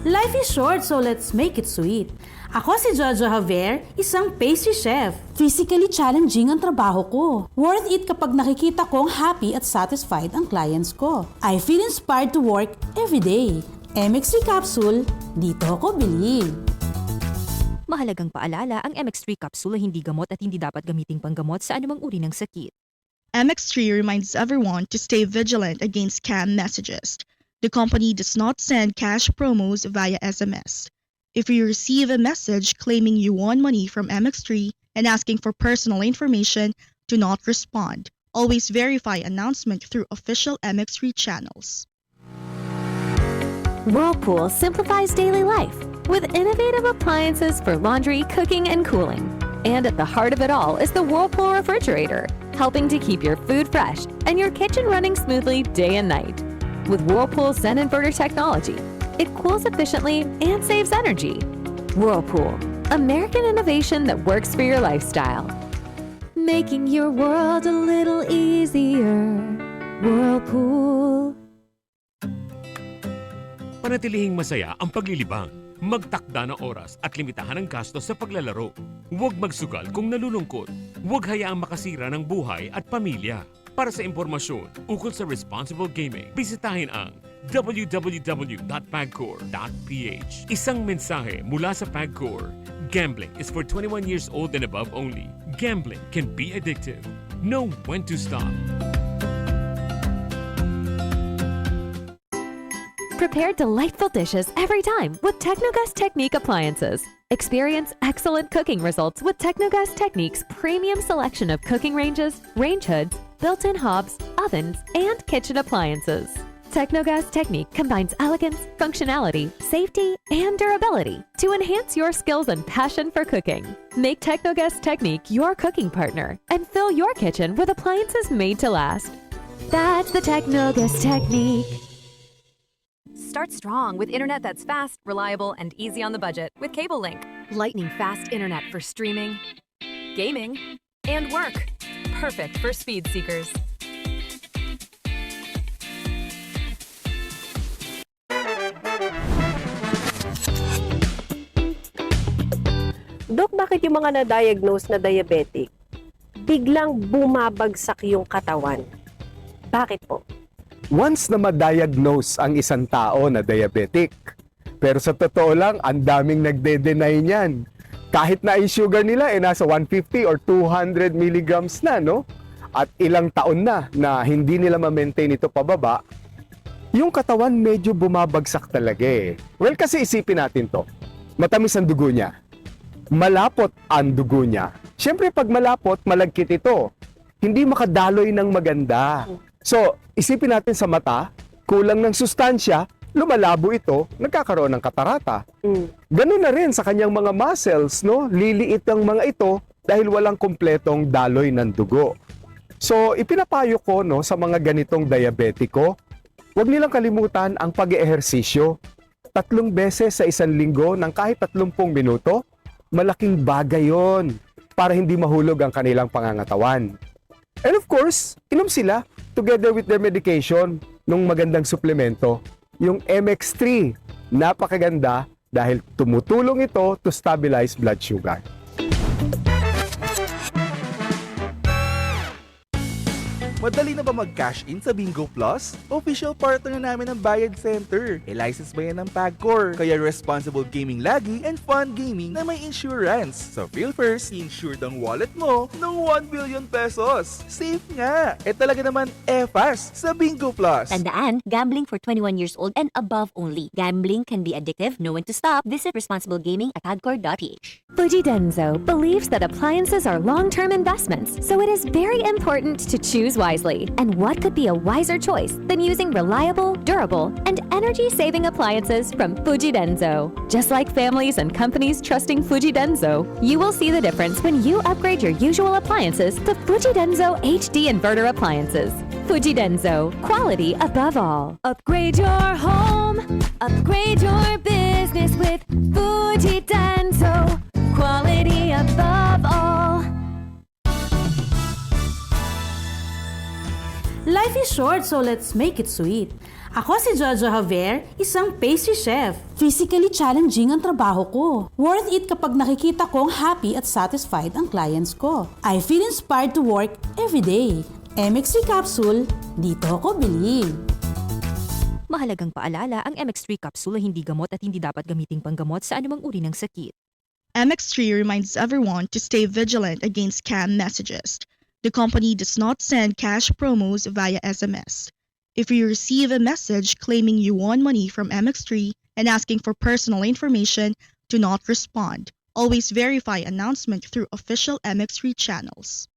Life is short, so let's make it sweet. Ako si Jojo Javier, isang pastry chef. Physically challenging ang trabaho ko. Worth it kapag nakikita kong happy at satisfied ang clients ko. I feel inspired to work every day. MX3 capsule, dito ako bilib.
Mahalagang paalala, ang MX3 capsule ay hindi gamot at hindi dapat gamiting panggamot sa anumang uri ng sakit.
MX3 reminds everyone to stay vigilant against scam messages. The company does not send cash promos via SMS. If you receive a message claiming you won money from MX3 and asking for personal information, do not respond. Always verify announcement through official MX3 channels.
Whirlpool simplifies daily life with innovative appliances for laundry, cooking, and cooling. And at the heart of it all is the Whirlpool refrigerator, helping to keep your food fresh and your kitchen running smoothly day and night. With Whirlpool Zen Inverter technology, it cools efficiently and saves energy. Whirlpool, American innovation that works for your lifestyle.
Making your world a little easier. Whirlpool.
Panatilihing masaya ang paglilibang. Magtakda ng oras at limitahan ang gastos sa paglalaro. Huwag magsugal kung nalulungkot. Huwag hayaang makasira ng buhay at pamilya. Para sa impormasyon ukol sa responsible gaming, bisitahin ang www.pagcor.ph. Isang mensahe mula sa Pagcor. Gambling is for 21 years old and above only. Gambling can be addictive. Know when to stop.
Prepare delightful dishes every time with Technogas Technique appliances. Experience excellent cooking results with Technogas Technique's premium selection of cooking ranges, range hoods, built-in hobs, ovens, and kitchen appliances. Technogas Technique combines elegance, functionality, safety, and durability to enhance your skills and passion for cooking. Make Technogas Technique your cooking partner and fill your kitchen with appliances made to last.
That's the Technogas Technique.
Start strong with internet that's fast, reliable, and easy on the budget with Cable Link. Lightning fast internet for streaming, gaming, and work. Perfect for speed seekers.
Dok, bakit yung mga na-diagnose na diabetic, biglang bumabagsak yung katawan? Bakit po?
Once na ma-diagnose ang isang tao na diabetic, pero sa totoo lang, ang daming nagde-deny niyan. Kahit na yung sugar nila nasa 150 or 200 milligrams na, no? At ilang taon na hindi nila ma-maintain ito pababa, yung katawan medyo bumabagsak talaga eh. Well, kasi isipin natin to. Matamis ang dugo niya. Malapot ang dugo niya. Siyempre, pag malapot, malagkit ito. Hindi makadaloy ng maganda. So, isipin natin sa mata, kulang ng sustansya, lumalabo ito, nagkakaroon ng katarata. Ganun na rin sa kanyang mga muscles, no? Liliit ang mga ito dahil walang kumpletong daloy ng dugo. So, ipinapayo ko no, sa mga ganitong diabetiko, huwag nilang kalimutan ang pag-ehersisyo. 3 beses sa isang linggo ng kahit 30 minuto, malaking bagay yon para hindi mahulog ang kanilang pangangatawan. And of course, inom sila together with their medication nung magandang suplemento, yung MX3. Napakaganda dahil tumutulong ito to stabilize blood sugar.
Madali na ba mag-cash in sa Bingo Plus? Official partner na namin ng Bayad Center. License ba yan ng Pagcor? Kaya responsible gaming lagi and fun gaming na may insurance. So feel first, insured ang wallet mo ng 1 billion pesos. Safe nga! Talaga naman fast sa Bingo Plus.
Tandaan, gambling for 21 years old and above only. Gambling can be addictive. Know when to stop. Visit responsible gaming at pagcor.ph.
Fuji Denso believes that appliances are long-term investments, so it is very important to choose wisely. wisely. And what could be a wiser choice than using reliable, durable, and energy-saving appliances from Fujidenzo? Just like families and companies trusting Fujidenzo, you will see the difference when you upgrade your usual appliances to Fujidenzo HD inverter appliances. Fujidenzo, quality above all.
Upgrade your home, upgrade your business with Fujidenzo, quality above all.
Life is short, so let's make it sweet. Ako si Jojo Javier, isang pastry chef. Physically challenging ang trabaho ko. Worth it kapag nakikita kong happy at satisfied ang clients ko. I feel inspired to work every day. MX3 capsule, dito ako bilib.
Mahalagang paalala, ang MX3 capsule ay hindi gamot at hindi dapat gamiting panggamot sa anumang uri ng sakit.
MX3 reminds everyone to stay vigilant against scam messages. The company does not send cash promos via SMS. If you receive a message claiming you won money from MX3 and asking for personal information, do not respond. Always verify announcement through official MX3 channels.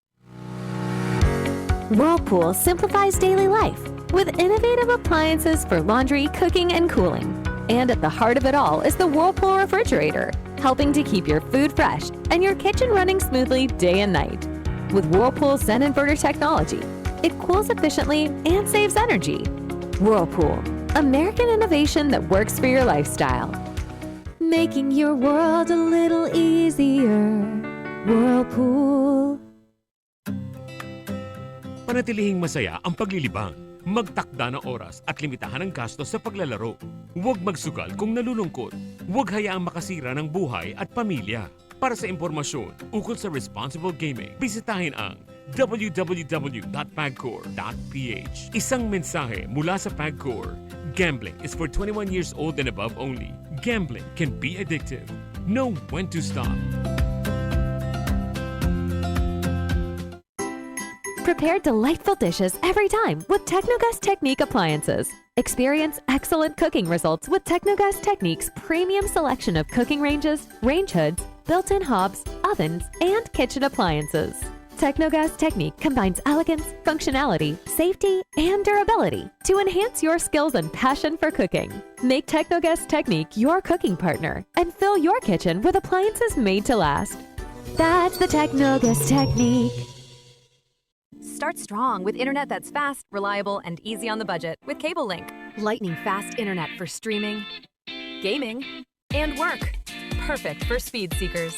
Whirlpool simplifies daily life with innovative appliances for laundry, cooking, and cooling. And at the heart of it all is the Whirlpool refrigerator, helping to keep your food fresh and your kitchen running smoothly day and night. With Whirlpool's Zen inverter technology, it cools efficiently and saves energy. Whirlpool, American innovation that works for your lifestyle.
Making your world a little easier. Whirlpool.
Panatilihing masaya ang paglilibang. Magtakda ng oras at limitahan ang gastos sa paglalaro. Huwag magsugal kung nalulungkot. Huwag hayaang makasira ng buhay at pamilya. Para sa impormasyon ukol sa responsible gaming, bisitahin ang www.pagcor.ph. Isang mensahe mula sa Pagcor. Gambling is for 21 years old and above only. Gambling can be addictive. Know when to stop.
Prepare delightful dishes every time with Technogas Technique appliances. Experience excellent cooking results with Technogas Technique's premium selection of cooking ranges, range hoods, built-in hobs, ovens, and kitchen appliances. Technogas Technique combines elegance, functionality, safety, and durability to enhance your skills and passion for cooking. Make Technogas Technique your cooking partner and fill your kitchen with appliances made to last.
That's the Technogas Technique.
Start strong with internet that's fast, reliable, and easy on the budget with Cable Link. Lightning fast internet for streaming, gaming, and work. Perfect for speed seekers.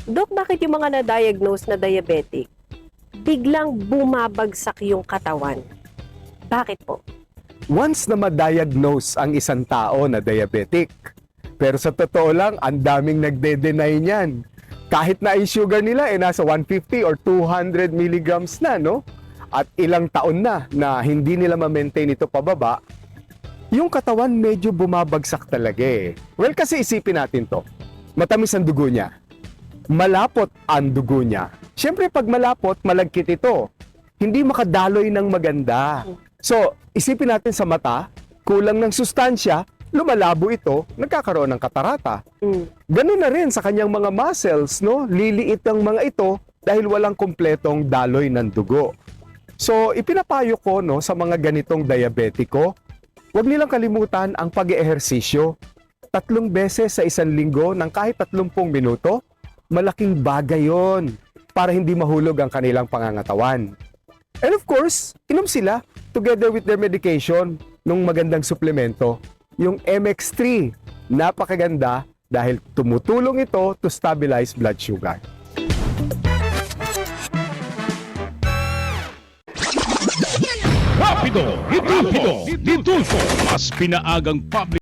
Dok, bakit yung mga na-diagnose na diabetic, biglang bumabagsak yung katawan? Bakit po?
Once na ma-diagnose ang isang tao na diabetic, pero sa totoo lang, ang daming nagde-deny niyan. Kahit na yung sugar nila nasa 150 or 200 milligrams na, no? At ilang taon na hindi nila ma-maintain ito pababa, yung katawan medyo bumabagsak talaga eh. Well, kasi isipin natin to. Matamis ang dugo niya. Malapot ang dugo niya. Siyempre, pag malapot, malagkit ito. Hindi makadaloy ng maganda. So, isipin natin sa mata, kulang ng sustansya, lumalabo ito, nagkakaroon ng katarata. Ganun na rin sa kanyang mga muscles, no? Liliit ang mga ito dahil walang kumpletong daloy ng dugo. So, ipinapayo ko no, sa mga ganitong diabetiko, huwag nilang kalimutan ang pag-ehersisyo. 3 beses sa isang linggo ng kahit 30 minuto, malaking bagay yon para hindi mahulog ang kanilang pangangatawan. And of course, inom sila together with their medication nung magandang suplemento, yung MX3. Napakaganda dahil tumutulong ito to stabilize blood sugar.
Rapido, Ditulfo, mas pinaagang public